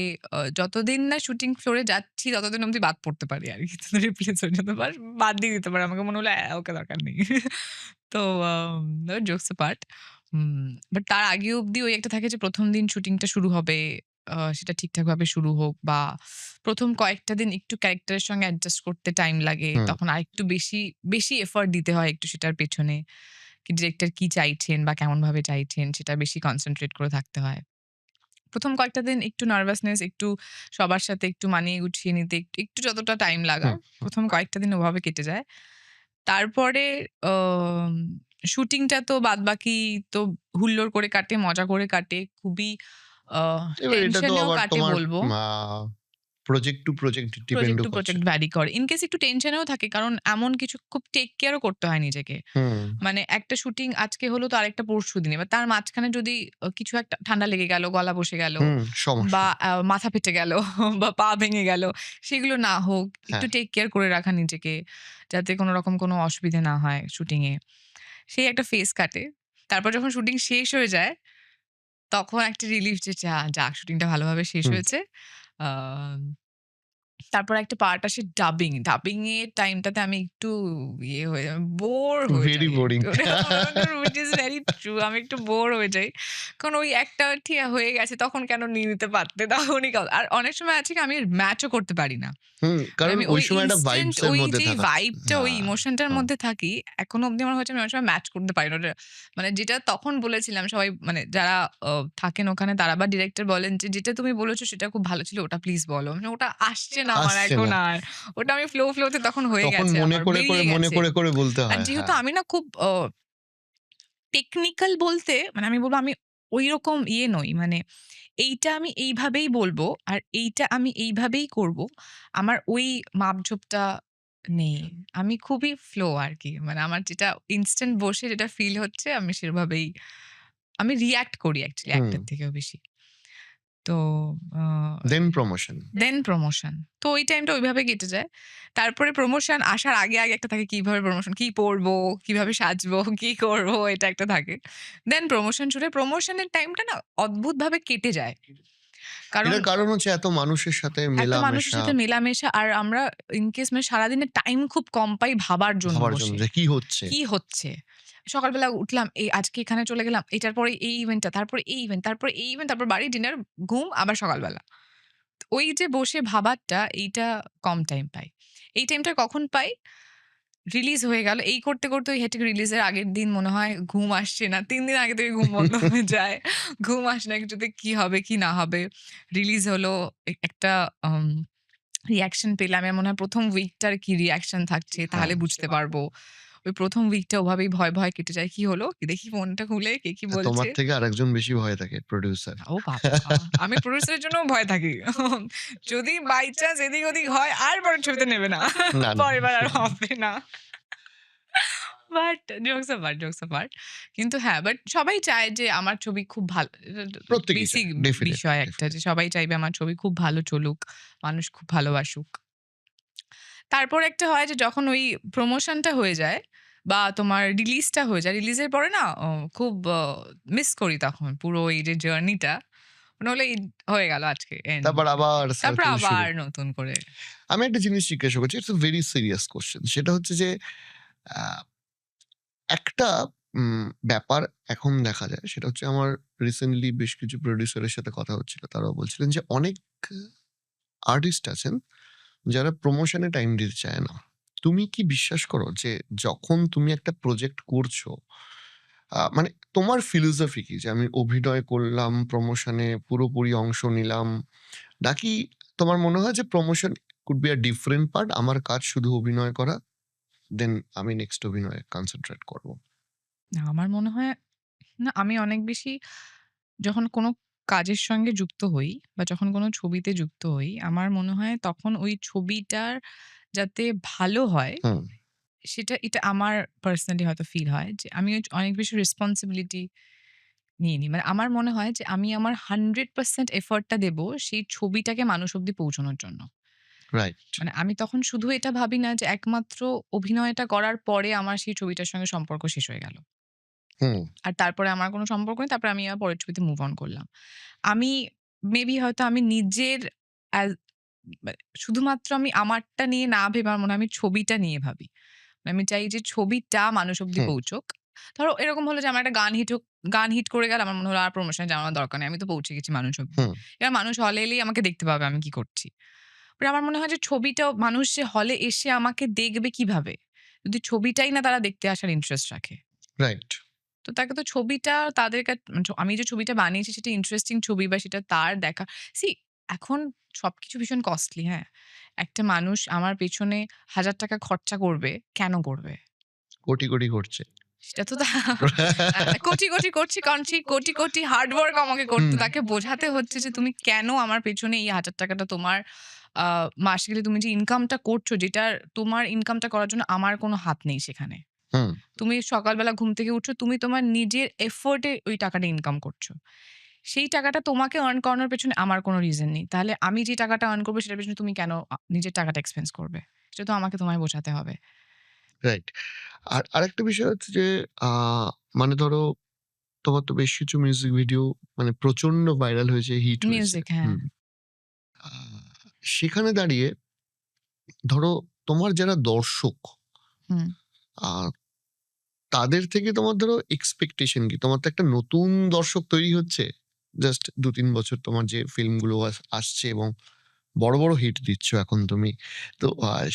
যতদিন না শুটিং ফ্লোরে যাচ্ছি ততদিন অব্দি বাদ পড়তে পারি আরকি। রিপ্লেস হয়ে যেতে পারে। বাদ দিয়ে দিতে পারে। আমাকে মনে হলো ওকে দরকার নেই। তো জোকস অ্যাপার্ট। বাট তার আগে অব্দি ওই একটা থাকে যে ১ম দিন শুটিংটা শুরু হবে। সেটা ঠিকঠাকভাবে শুরু হোক বা ১ম কয়েকটা দিন একটু ক্যারেক্টারের সঙ্গে অ্যাডজাস্ট করতে টাইম লাগে। হুম। তখন আরেকটু বেশি এফোর্ট দিতে হয় একটু সেটার পেছনে। ডিরেক্টর কি চাইছেন বা কেমনভাবে চাইছেন সেটা বেশি কনসেনট্রেট করে থাকতে হয়। ১ম কয়েকটা দিন একটু নার্ভাসনেস, একটু সবার সাথে একটু মানিয়ে গুছিয়ে নিতে একটু যতটা টাইম লাগার, হুম, ১ম কয়েকটা দিন ওভাবে কেটে যায়। তারপরে অম শুটিংটা তো বাদবাকি তো হুল্লোড় করে কাটে, মজা করে কাটে। খুবই আ এবার এটা তো টেনশনেও আবার কাটে তোমার বলব। Uh project to project project ডিপেন্ডও টু করছে। প্রজেক্ট ভ্যারি করে। ইন কেস একটু টেনশনেও থাকে কারণ এমন কিছু খুব টেক কেয়ার ও করতে হয় নিজেকে। হুম, মানে একটা শুটিং আজকে হলো তো আরেকটা পরশুদিন। এবার তার মাঝখানে যদি কিছু একটা ঠান্ডা লেগে গেল, গলা বসে গেল হুম, বা সমস্যা। মাথা ফেটে গেল বা পা ভেঙে গেল, সেগুলো না হোক। একটু হ্যাঁ, টেক কেয়ার করে রাখা নিজেকে। যাতে কোন রকম কোন অসুবিধে না হয় শুটিং এ। সেই একটা ফেজ কাটে। তারপর যখন শুটিং শেষ হয়ে যায়, তখন একটা রিলিফ যে যাক শুটিংটা ভালোভাবে শেষ হুম। হয়েছে। আ তারপর একটা পার্ট আসে ডাবিং। ডাবিং এর টাইমটাতে আমি একটু ইয়ে হয়ে বোর হয়ে ভেরি যাই বোরিং। একটু। Which is very true. আমি একটু বোর হয়ে যাই। কারণ ওই একটা ঠিয়া হয়ে গেছে তখন কেন নিয়ে নিতে পারতে? তখনই আর অনেক সময় আছে কি আমি ম্যাচও করতে পারি না। মানে কারণ আমি ওই ওই সময় একটা ইনস্ট্যান্ট ভাইবস এর ওই মধ্যে যে থাকা। ভাইবটা ওই হ্যাঁ, ইমোশনটার হুম। মধ্যে থাকি, এখনো অব্দি আমার হচ্ছে আমি অনেক সময় ম্যাচ করতে পারি না। ওটা মানে যেটা তখন বলেছিলাম সবাই মানে যারা থাকেন ওখানে তারা বা ডিরেক্টর বলেন যে, "যেটা তুমি বলেছো সেটা খুব ভালো ছিল। ওটা প্লিজ বলো।" মানে ওটা আসছে না আমার আসছে এখন না। আর। ওটা আমি ফ্লোতে তখন হয়ে তখন গেছে মনে আমার, করে, বেরিয়ে মনে গেছে। করে বলতে আর হয়। যেহেতু হ্যাঁ। আমি না খুব টেকনিক্যাল বলতে মানে আমি বলব আমি ঐরকম ইয়ে নই। মানে এইটা আমি এইভাবেই বলবো আর এইটা আমি এইভাবেই করব। আমার ওই মাপঝোপটা নেই। আমি খুবই ফ্লো আরকি। মানে আমার যেটা ইনস্ট্যান্ট বসে যেটা ফিল হচ্ছে আমি সেভাবেই আমি রিঅ্যাক্ট করি অ্যাকচুয়ালি হুম। একটার থেকেও বেশি। তো আ দেন প্রমোশন। দেন প্রমোশন। তো ওই টাইমটা ওইভাবে কেটে যায়। তারপরে প্রমোশন আসার আগে একটা থাকে কিভাবে প্রমোশন, কি পড়বো, কিভাবে সাজবো, কি করবো এটা একটা থাকে। দেন প্রমোশন শুরু হয়। প্রমোশনের টাইমটা না অদ্ভুতভাবে কেটে যায়। কারণ এটার কারণ হচ্ছে এত মানুষের সাথে এত মানুষের মেলামেশা, সাথে মেলামেশা আর আমরা ইন কেস মানে সারাদিনে টাইম খুব কম পাই ভাবার জন্য ভাবার জন্য বসে। যে কি হচ্ছে। কি হচ্ছে? সকালবেলা উঠলাম, আজকে এখানে চলে গেলাম। এটার পরে এই ইভেন্টটা, তারপরে এই ইভেন্ট, তারপরে এই ইভেন্ট, তারপর বাড়ি, ডিনার, ঘুম, আবার সকালবেলা। ওই যে বসে ভাবারটা এইটা কম টাইম পাই। এই টাইমটা কখন পাই? রিলিজ হয়ে গেল। এই করতে ওই হেঁটে রিলিজের আগের দিন মনে হয় ঘুম আসছে না। ৩ দিন আগে থেকে ঘুম বন্ধ হয়ে যায়। ঘুম আসে না কিছুতে কি হবে, কি না হবে। রিলিজ হলো একটা আম রিঅ্যাকশন পেলাম। আমার মনে হয় ১ম উইকটার কি রিঅ্যাকশন থাকছে হ্যাঁ। তাহলে বুঝতে পারবো। ওই ১ম উইকটা ওভাবেই ভয় কেটে যায়। কি হলো? দেখি ফোনটা খুলে কে কি বলছে। তোমার থেকে আরেকজন বেশি ভয় থাকে প্রোডিউসার। ও বাবা! আমি প্রোডিউসার এর জন্যও ভয় থাকি। যদি বাই চান্স এদিক ওদিক হয় আর পরের ছবিতে নেবে না। না, না। পরের বার আর হবে না। বাট জোকস অ্যাপার্ট কিন্তু হ্যাঁ, বাট সবাই চায় যে আমার ছবি খুব ভালো প্রত্যেকেই চায়। বেসিক ডেফিনিটলি, বিষয় একটা যে ডেফিনিটলি। সবাই চাইবে আমার ছবি খুব ভালো চলুক, মানুষ খুব ভালোবাসুক। তারপর একটা হয় যে যখন ওই প্রমোশনটা হয়ে যায় বা তোমার রিলিজটা হয়ে যায়, রিলিজের পরে না খুব মিস করি তখন পুরো এই যে জার্নিটা। মনে হলো এই হয়ে গেল আজকে এন্ড। তারপর আবার তারপর সার্কেল শুরু। আবার নতুন করে। আমি একটা জিনিস জিজ্ঞাসা করছি। It's a very serious question. সেটা হচ্ছে যে আ একটা ব্যাপার এখন দেখা যায়। সেটা হচ্ছে আমার রিসেন্টলি বেশ কিছু প্রোডিউসারের সাথে কথা হচ্ছিল। তারাও বলছিলেন যে অনেক আর্টিস্ট আছেন যারা প্রমোশনে টাইম দিতে চায় না। তুমি কি বিশ্বাস করো যে যখন তুমি একটা প্রজেক্ট করছো, মানে তোমার ফিলোসফি কি? যে আমি অভিনয় করলাম, প্রমোশনে পুরোপুরি অংশ নিলাম। নাকি তোমার মনে হয় যে promotion could be a different part, আমার কাজ শুধু অভিনয় করা, দেন আমি নেক্সট অভিনয়ে কনসেনট্রেট করব? না আমার মনে হয় না আমি অনেক বেশি যখন কোনো কাজের সঙ্গে যুক্ত হই বা যখন কোনো ছবিতে যুক্ত হই, আমার মনে হয় তখন ওই ছবিটার যাতে ভালো হয় হুম, এটা আমার পার্সোনালি হয়তো ফিল হয় যে আমি অনেক বেশি রেসপনসিবিলিটি নিয়ে নিই। মানে আমার মনে হয় যে আমি আমার 100% এফোর্টটা দেব সেই ছবিটাকে মানুষ অব্দি পৌঁছানোর জন্য। রাইট। মানে আমি তখন শুধু এটা ভাবি না যে একমাত্র অভিনয়টা করার পরে আমার সেই ছবিটার সঙ্গে সম্পর্ক শেষ হয়ে গেল। হুম, আর তারপরে আমার কোনো সম্পর্ক নেই। তারপরে আমি আমার পরের ছবিতে মুভ অন করলাম। আমি মেবি হয়তো আমি নিজের অ্যাজ মানে শুধুমাত্র আমি আমারটা নিয়ে না ভেবে আমার মনে হয় আমি ছবিটা নিয়ে ভাবি। মানে আমি চাই যে ছবিটা মানুষ অব্দি হুম, পৌঁছুক। ধরো এরকম হলো যে আমার একটা গান হিট করে গেল আমার মনে হলো আর প্রমোশন এ যাওয়ার দরকার নেই। আমি তো পৌঁছে গেছি মানুষ অব্দি। হুম, এবার মানুষ হলে এলেই আমাকে দেখতে পাবে আমি কি করছি। বাট আমার মনে হয় যে ছবিটাও মানুষ যে হলে এসে আমাকে দেখবে কিভাবে? যদি ছবিটাই না তারা দেখতে আসার ইন্টারেস্ট রাখে। রাইট। তো তাকে তো ছবিটা তাদের মানে আমি যে ছবিটা বানিয়েছি সেটা ইন্টারেস্টিং ছবি বা সেটা তার দেখা এখন সবকিছু ভীষণ কস্টলি, হ্যাঁ? একটা মানুষ আমার পেছনে ৳১,০০০ খরচা করবে, কেন করবে? কোটি করছে। সেটা তো কোটি করছি কারণ সেই কোটি হার্ড ওয়ার্ক আমাকে হুম, করতে তাকে বোঝাতে হচ্ছে যে তুমি কেন আমার পেছনে এই ৳১,০০০ টা তোমার আ মাসে গেলে তুমি যে ইনকামটা করছো যেটার তোমার ইনকামটা করার জন্য আমার কোনো হাত নেই সেখানে। হুম, তুমি সকালবেলা ঘুম থেকে উঠছো, তুমি তোমার নিজের এফোর্ট এ ওই টাকাটা ইনকাম করছো। সেই টাকাটা তোমাকে আর্ন করানোর পেছনে আমার কোনো রিজন নেই। তাহলে আমি যে টাকাটা আর্ন করব সেটার পেছনে তুমি কেন নিজের টাকাটা এক্সপেন্স করবে? সেটা তো আমাকে তোমায় বোঝাতে হবে। রাইট। আর আরেকটা বিষয় হচ্ছে যে আ মানে ধরো তোমার তো বেশ কিছু মিউজিক ভিডিও মানে প্রচন্ড ভাইরাল হয়েছে, হিট হয়েছে। মিউজিক হ্যাঁ। হুম। আ সেখানে দাঁড়িয়ে ধরো তোমার যারা দর্শক হুম। আহ, তাদের থেকে তোমার ধরো এক্সপেকটেশন কি? তোমার তো একটা নতুন দর্শক তৈরি হচ্ছে, জাস্ট 2-3 বছর তোমার যে ফিল্মগুলো আসছে এবং বড় বড় হিট দিচ্ছ এখন তুমি। তো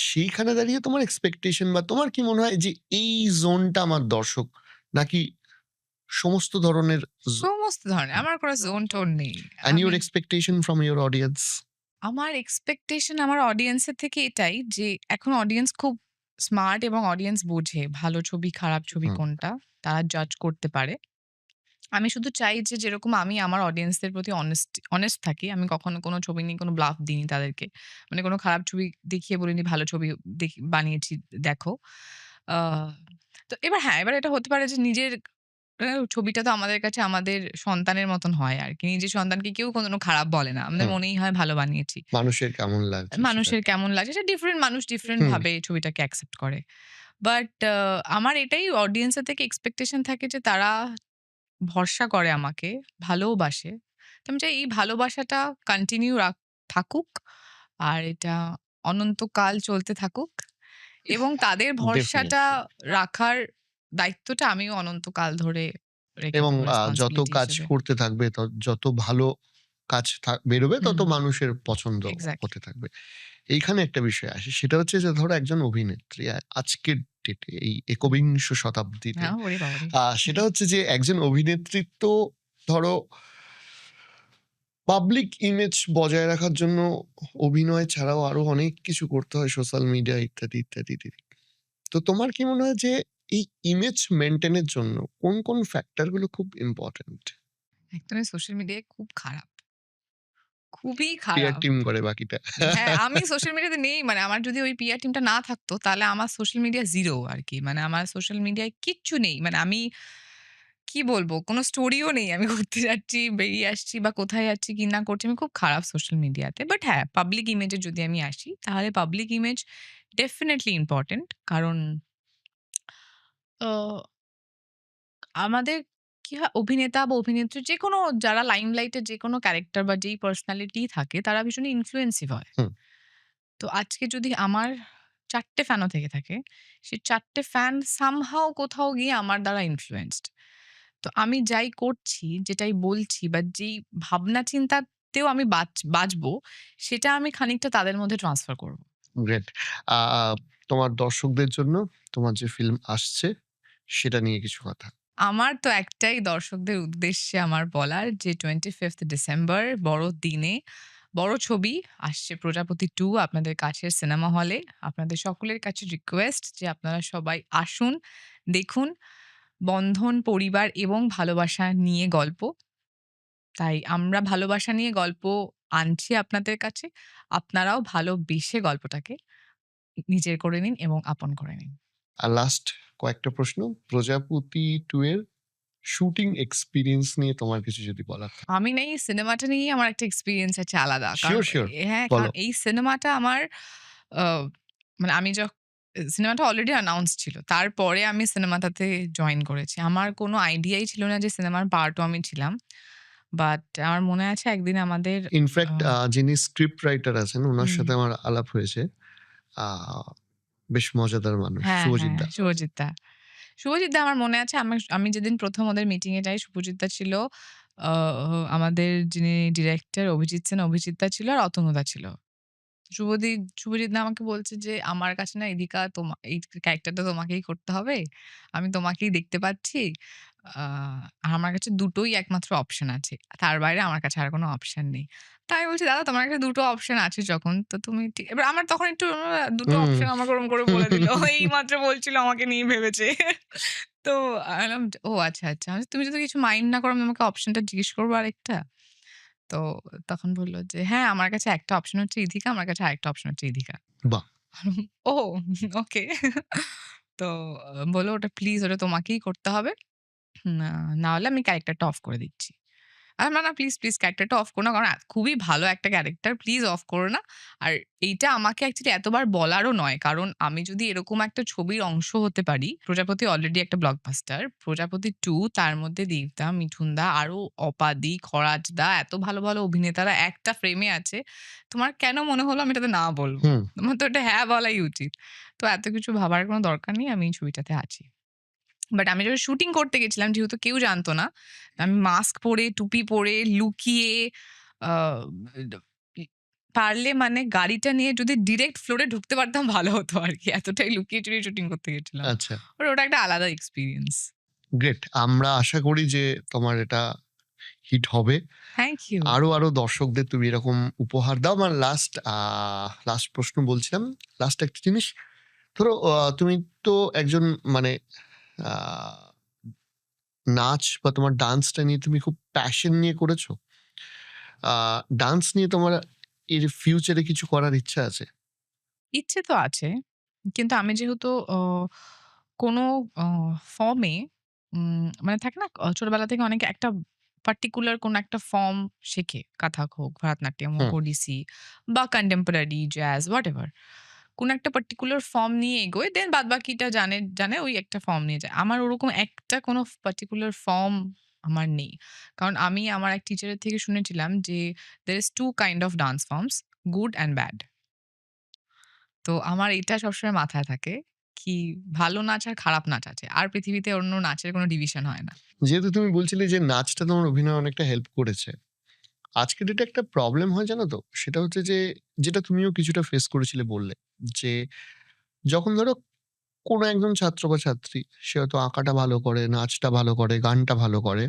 সেইখানে দাঁড়িয়ে তোমার এক্সপেকটেশন বা তোমার কি মনে হয় যে এই জোনটা আমার দর্শক, নাকি সমস্ত ধরনের? সমস্ত ধরনের। আমার কোনো জোন টোন নেই। অ্যান্ড আমি your expectation from your audience? আমার এক্সপেকটেশন আমার অডিয়েন্সের থেকে এটাই যে এখন অডিয়েন্স খুব স্মার্ট এবং অডিয়েন্স বোঝে ভালো ছবি, খারাপ ছবি হুম। কোনটা। তারা জাজ করতে পারে। আমি শুধু চাই যে যেরকম আমি আমার অডিয়েন্সদের প্রতি অনেস্ট থাকি। আমি কখনো কোনো ছবি নিয়ে কোনো ব্লাফ দিইনি তাদেরকে। মানে কোনো খারাপ ছবি দেখিয়ে বলিনি ভালো ছবি বানিয়েছি দেখো। আ তো এবার হ্যাঁ, এবার এটা হতে পারে যে নিজের ছবিটা তো আমাদের কাছে আমাদের সন্তানের মতন হয় আরকি। নিজের সন্তানকে কেউ কোনো খারাপ বলে না। আমাদের হুম। মনেই হয় ভালো বানিয়েছি। মানুষের কেমন লাগছে সেটা। মানুষের কেমন লাগছে সেটা ডিফারেন্ট মানুষ ডিফারেন্ট হুম। ভাবে ছবিটাকে অ্যাকসেপ্ট করে। বাট আমার এটাই অডিয়েন্সের থেকে এক্সপেকটেশন থাকে যে তারা ভরসা করে আমাকে, ভালোওবাসে। তো আমি চাই এই ভালোবাসাটা কন্টিনিউ থাকুক। আর এটা অনন্তকাল চলতে থাকুক। এবং তাদের ভরসাটা ডেফিনেটলি। রাখার দায়িত্বটা আমিও অনন্তকাল ধরে রেখে এবং দেব যত রেসপনসিবিলিটি কাজ হিসেবে। করতে থাকবে যত ভালো কাজ বেরোবে তত হুম, মানুষের পছন্দ এক্সাক্টলি। হতে থাকবে। এইখানে একটা বিষয় আসে, সেটা হচ্ছে যে ধরো একজন অভিনেত্রী আজকের ডেটে এই হুম। একবিংশ শতাব্দীতে হ্যাঁ, ওরে বাবারে! সেটা হচ্ছে যে একজন অভিনেতৃত্ব ধরো পাবলিক ইমেজ বজায় রাখার জন্য অভিনয় ছাড়াও আরো অনেক কিছু করতে হয়, সোশ্যাল মিডিয়া ইত্যাদি ইত্যাদি ইত্যাদি। তো তোমার কি মনে হয় যে এই ইমেজ মেনটেনের জন্য কোন কোন ফ্যাক্টর গুলো খুব ইম্পর্টেন্ট? একদমই সোশ্যাল মিডিয়ায় খুব খারাপ। খুবই পিআর খারাপ। টিম করে বাকিটা। হ্যাঁ, আমি সোশ্যাল মিডিয়াতে নেই। মানে আমার যদি ওই পিআর টিমটা না থাকতো, তাহলে আমার সোশ্যাল মিডিয়া 0 আরকি। মানে আমার সোশ্যাল মিডিয়ায় কিচ্ছু নেই। মানে আমি কি বলবো? কোন স্টোরিও নেই। আমি ঘুরতে যাচ্ছি, বেরিয়ে আসছি বা কোথায় যাচ্ছি, কি না করছি। আমি খুব খারাপ সোশ্যাল মিডিয়াতে। বাট হ্যাঁ, পাবলিক ইমেজ এ যদি আমি আসি, তাহলে পাবলিক ইমেজ ডেফিনিটলি ইম্পোর্টেন্ট। কারণ অ আমাদের কি হয় অভিনেতা বা অভিনেত্রী যেকোনো যারা লাইমলাইট এ যেকোনো ক্যারেক্টার বা যেই পার্সোনালিটি থাকে তারা ভীষণই ইনফ্লুয়েন্সিভ হয়। হুম। তো আজকে যদি আমার ৪ টে ফ্যানও থেকে থাকে, সেই ৪ টে ফ্যান সামহাউ কোথাও গিয়ে আমার দ্বারা ইনফ্লুয়েন্সড। তো আমি যাই করছি, যেটাই বলছি বা যেই ভাবনা চিন্তাতেও আমি বাঁচবো, সেটা আমি খানিকটা তাদের মধ্যে ট্রান্সফার করব। গ্রেট। আ তোমার দর্শকদের জন্য তোমার যে ফিল্ম আসছে সেটা নিয়ে কিছু কথা। আমার তো একটাই দর্শকদের উদ্দেশ্যে আমার বলার যে 25th ডিসেম্বর বড়দিনে বড় ছবি আসছে 'প্রজাপতি 2' আপনাদের কাছের সিনেমা হলে। আপনাদের সকলের কাছে রিকোয়েস্ট যে আপনারা সবাই আসুন, দেখুন। বন্ধন, পরিবার এবং ভালোবাসা নিয়ে গল্প। তাই আমরা ভালোবাসা নিয়ে গল্প আনছি আপনাদের কাছে। আপনারাও ভালোবেসে গল্পটাকে নিজের করে নিন এবং আপন করে নিন। আর লাস্ট কয়েকটা প্রশ্ন। 'প্রজাপতি 2' এর শুটিং এক্সপেরিয়েন্স নিয়ে তোমার কিছু যদি বলার থাকে? আমি না এই সিনেমাটা নিয়েই আমার একটা এক্সপেরিয়েন্স আছে আলাদা। কারণ সিউর, সিউর। হ্যাঁ, বলো। কারণ এই সিনেমাটা আমার আ মানে আমি সিনেমাটা অলরেডি অ্যানাউন্স ছিল। তারপরে আমি সিনেমাটাতে জয়েন করেছি। আমার কোনো আইডিয়াই ছিল না যে সিনেমার পার্ট ও আমি ছিলাম। বাট আমার মনে আছে একদিন আমাদের আ ইনফ্যাক্ট যিনি স্ক্রিপ্ট রাইটার আছেন উনার হুম, সাথে আমার আলাপ হয়েছে। আ বেশ মজাদার মানুষ, হ্যাঁ, শুভজিৎ হ্যাঁ, দা। শুভজিৎ দা। শুভজিৎ দা আমার মনে আছে আমি যেদিন ১ম ওদের মিটিং এ যাই শুভজিৎ দা ছিল। আ আমাদের যিনি ডিরেক্টর অভিজিৎ সেন, অভিজিৎ দা ছিল আর অতনু দা ছিল। শুভজিৎ দা আমাকে বলছে যে, "আমার কাছে না এদিকা এই ক্যারেক্টারটা তোমাকেই করতে হবে। আমি তোমাকেই দেখতে পাচ্ছি। আ আমার কাছে দুটোই একমাত্র অপশন আছে। তার বাইরে আমার কাছে আর কোনো অপশন নেই।" তো আমি বলছি, "দাদা তোমার কাছে দুটো অপশন আছে যখন তো তুমি এবার আমার তখন একটু দুটো হুম। অপশন আমাকে ওরম করে বলে দিল। এইমাত্র বলছিল আমাকে নিয়ে ভেবেছে। তো আমি বললাম, "ও আচ্ছা, আচ্ছা।" আমি বলছি, "তুমি যদি কিছু মাইন্ড না করো আমি তোমাকে অপশনটা জিজ্ঞেস করব আরেকটা?" তো তখন বলল যে, "হ্যাঁ, আমার কাছে একটা অপশন হচ্ছে ইথিকা, আমার কাছে আরেকটা অপশন হচ্ছে ইথিকা।" বাহ! ও ওকে। তো বলল, "ওটা প্লিজ ওটা তোমাকেই করতে হবে। না, না হলে আমি ক্যারেক্টারটা অফ করে দিচ্ছি।" না প্লিজ, প্লিজ ক্যারেক্টারটা অফ করো না। কারণ খুবই ভালো একটা ক্যারেক্টার। প্লিজ অফ করো না। আর এইটা আমাকে অ্যাকচুয়ালি এতবার বলারও নয়। কারণ আমি যদি এরকম একটা ছবির অংশ হতে পারি, 'প্রজাপতি' অলরেডি একটা ব্লকবাস্টার। 'প্রজাপতি 2' তার মধ্যে দেবদা, মিঠুনদা, আরো অপাদি, খরাজদা এত ভালো, ভালো অভিনেতারা একটা ফ্রেমে আছে। তোমার কেন মনে হলো আমি এটাতে না বলব? হুম। তোমার তো এটা হ্যাঁ বলাই উচিত। তো এত কিছু ভাবার কোনো দরকার নেই। আমি এই ছবিটাতে আছি। বাট আমি যখন শুটিং করতে গেছিলাম যেহেতু কেউ জানতো না। আমি মাস্ক পরে, টুপি পরে, লুকিয়ে আ ড ই পারলে মানে গাড়িটা নিয়ে যদি ডিরেক্ট ফ্লোরে ঢুকতে পারতাম ভালো হতো আরকি। এতটাই লুকিয়ে চুরিয়ে শুটিং করতে গেছিলাম। আচ্ছা, ওটা একটা আলাদা এক্সপেরিয়েন্স। গ্রেট। আমরা আশা করি যে তোমার এটা হিট হবে। Thank you. আরো দর্শকদের তুমি এরকম উপহার দাও। আমার লাস্ট প্রশ্ন বলছিলাম। লাস্ট একটা জিনিস, ধরো তুমি তো একজন মানে আ নাচ বা তোমার ডান্সটা নিয়ে তুমি খুব প্যাশন নিয়ে করেছো। আ ডান্স নিয়ে তোমার এর ফিউচারে কিছু করার ইচ্ছা আছে? ইচ্ছে তো আছে। কিন্তু আমি যেহেতু কোনো অ ফর্মে মানে থাকে না ছোটবেলা থেকে অনেকে একটা পার্টিকুলার কোনো একটা ফর্ম শেখে। কাথাক হোক, ভারতনাট্যম হোক, হুম, ওডিসি বা কন্টেম্পোরারি, জ্যাজ হোয়াটএভার। কোনো একটা পার্টিকুলার ফর্ম নিয়ে এগোয়। দেন বাদবাকিটা জানে ওই একটা ফর্ম নিয়ে যায়। আমার ওরকম একটা কোনো পার্টিকুলার ফর্ম আমার নেই। কারণ আমি আমার এক টিচারের থেকে শুনেছিলাম যে, "There is 2 kind of dance forms, good and bad." তো আমার এটা সবসময় মাথায় থাকে কি ভালো নাচ আর খারাপ নাচ আছে। আর পৃথিবীতে অন্য নাচের কোনো ডিভিশন হয় না। যেহেতু তুমি বলছিলে যে নাচটা তোমার অভিনয়ে অনেকটা হেল্প করেছে। আজকের ডেটে একটা প্রবলেম হয় জানো তো? সেটা হচ্ছে যে, যেটা তুমিও কিছুটা ফেস করেছিলে বললে। যে যখন ধরো কোনো একজন ছাত্র বা ছাত্রী সে হয়তো আঁকাটা ভালো করে, নাচটা ভালো করে, গানটা ভালো করে।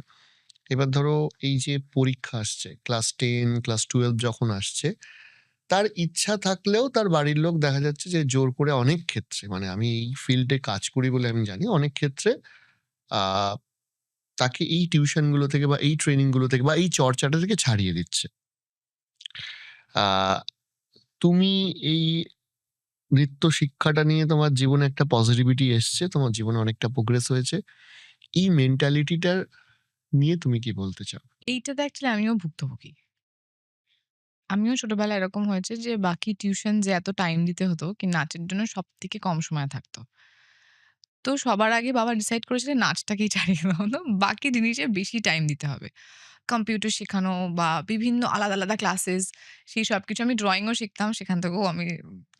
এবার ধরো এই যে পরীক্ষা আসছে, ক্লাস 10, ক্লাস 12 যখন আসছে, তার ইচ্ছা থাকলেও তার বাড়ির লোক দেখা যাচ্ছে যে জোর করে অনেক ক্ষেত্রে, মানে আমি এই ফিল্ডে কাজ করি বলে আমি জানি, অনেক ক্ষেত্রে আ তাকে এই টিউশন গুলো থেকে বা এই ট্রেনিং গুলো থেকে বা এই চর্চাটা থেকে ছাড়িয়ে দিচ্ছে। আ তুমি এই নৃত্য শিক্ষাটা নিয়ে তোমার জীবনে একটা পজিটিভিটি এসছে, তোমার জীবনে অনেকটা প্রোগ্রেস হয়েছে। এই মেন্টালিটিটার নিয়ে তুমি কি বলতে চাও? এইটাতে অ্যাকচুয়ালি আমিও ভুক্তভোগী। আমিও ছোটবেলায় এরকম হয়েছে যে বাকি টিউশন যে এত টাইম দিতে হতো কি নাচের জন্য সবথেকে কম সময় থাকতো। তো সবার আগে বাবা ডিসাইড করেছিলেন নাচটাকেই ছাড়িয়ে দেওয়া হলো। বাকি জিনিসে বেশি টাইম দিতে হবে। কম্পিউটার শেখানো বা বিভিন্ন আলাদা, আলাদা ক্লাসেস সেই সবকিছু আমি ড্রইংও শিখতাম। সেখান থেকেও আমি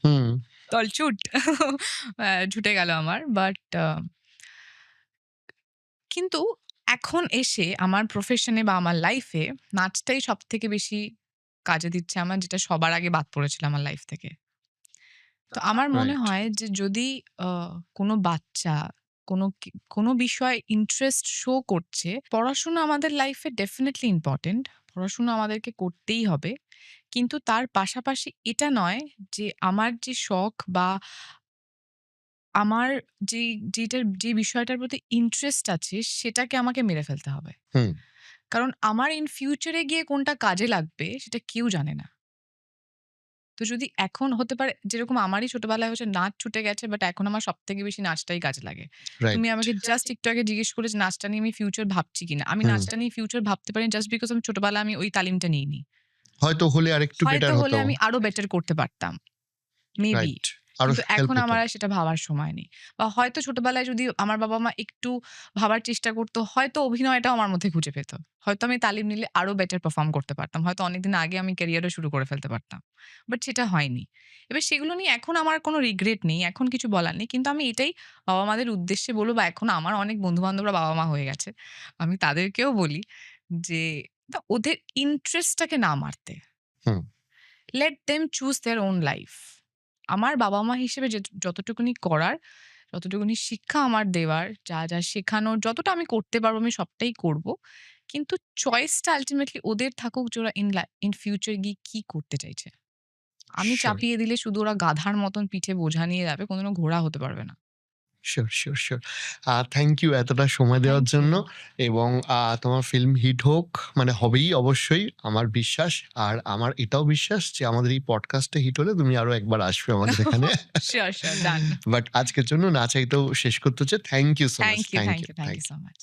হুম, তলছুট ছুটে গেল আমার। বাট কিন্তু এখন এসে আমার প্রফেশনে বা আমার লাইফে নাচটাই সবথেকে বেশি কাজে দিচ্ছে আমার, যেটা সবার আগে বাদ পড়েছিল আমার লাইফ থেকে। তো আমার মনে রাইট। হয় যে যদি আ কোনো বাচ্চা কোনো বিষয়ে ইন্টারেস্ট শো করছে, পড়াশোনা আমাদের লাইফে ডেফিনিটলি ইম্পোর্টেন্ট। পড়াশোনা আমাদেরকে করতেই হবে। কিন্তু তার পাশাপাশি এটা নয় যে আমার যে শখ বা আমার যে বিষয়টার প্রতি ইন্টারেস্ট আছে সেটাকে আমাকে মেরে ফেলতে হবে। হুম, কারণ আমার ইন ফিউচার এ গিয়ে কোনটা কাজে লাগবে সেটা কেউ জানে না। তো যদি এখন হতে পারে যেরকম আমারই ছোটবেলায় হচ্ছে নাচ ছুটে গেছে বাট এখন আমার সবথেকে বেশি নাচটাই কাজে লাগে। রাইট। তুমি আমাকে জাস্ট একটু আগে জিজ্ঞেস করে যে নাচটা নিয়ে আমি ফিউচার ভাবছি কিনা? আমি হুম। নাচটা নিয়ে ফিউচার ভাবতে পারি জাস্ট বিকজ আমি ছোটবেলায় আমি ওই তালিমটা নিইনি। হয়তো হলে আরেকটু হয়তো বেটার হলে হতো। আমি আরো বেটার করতে পারতাম। মেবি। রাইট। আরো কিন্তু হেল্প এখন হতো। আমার আর সেটা ভাবার সময় নেই। বা হয়তো ছোটবেলায় যদি আমার বাবা-মা একটু ভাবার চেষ্টা করত, হয়তো অভিনয়টাও আমার মধ্যে খুঁজে পেত। হয়তো আমি তালিম নিলে আরো বেটার পারফর্ম করতে পারতাম। হয়তো অনেকদিন আগে আমি ক্যারিয়ারও শুরু করে ফেলতে পারতাম। বাট সেটা হয়নি। এবার সেগুলো নিয়ে এখন আমার কোনো রিগ্রেট নেই। এখন কিছু বলার নেই। কিন্তু আমি এটাই বাবা-মাদের উদ্দেশ্যে বলব বা এখন আমার অনেক বন্ধু-বান্ধবরা বাবা-মা হয়ে গেছে। আমি তাদেরকেও বলি যে ওদের ইন্টারেস্টটাকে না মারতে। হুম, let them choose their own life. আমার বাবা-মা হিসেবে যতটুকুনি করার, যতটুকুনি শিক্ষা আমার দেওয়ার, যা শেখানোর যতটা আমি করতে পারবো আমি সবটাই করব। কিন্তু চয়েসটা আল্টিমেটলি ওদের থাকুক যে ওরা ইন ফিউচার গিয়ে কি করতে চাইছে। আমি সিউর, চাপিয়ে দিলে শুধু ওরা গাধার মতন পিঠে বোঝা নিয়ে যাবে, কোনদিনও ঘোড়া হতে পারবে না। সিউর। থ্যাংক ইউ এতটা সময় দেওয়ার থ্যাংক ইউ। জন্য। এবং তোমার ফিল্ম হিট হোক, মানে হবেই অবশ্যই আমার বিশ্বাস। আর আমার এটাও বিশ্বাস যে আমাদের এই পডকাস্টটা হিট হলে তুমি আরো একবার আসবে আমাদের এখানে। Sure, sure done. বাট আজকের জন্য না চাইতেও শেষ করতে হচ্ছে। Thank you so much. Thank you, thank thank you, you, thank thank you you. So much.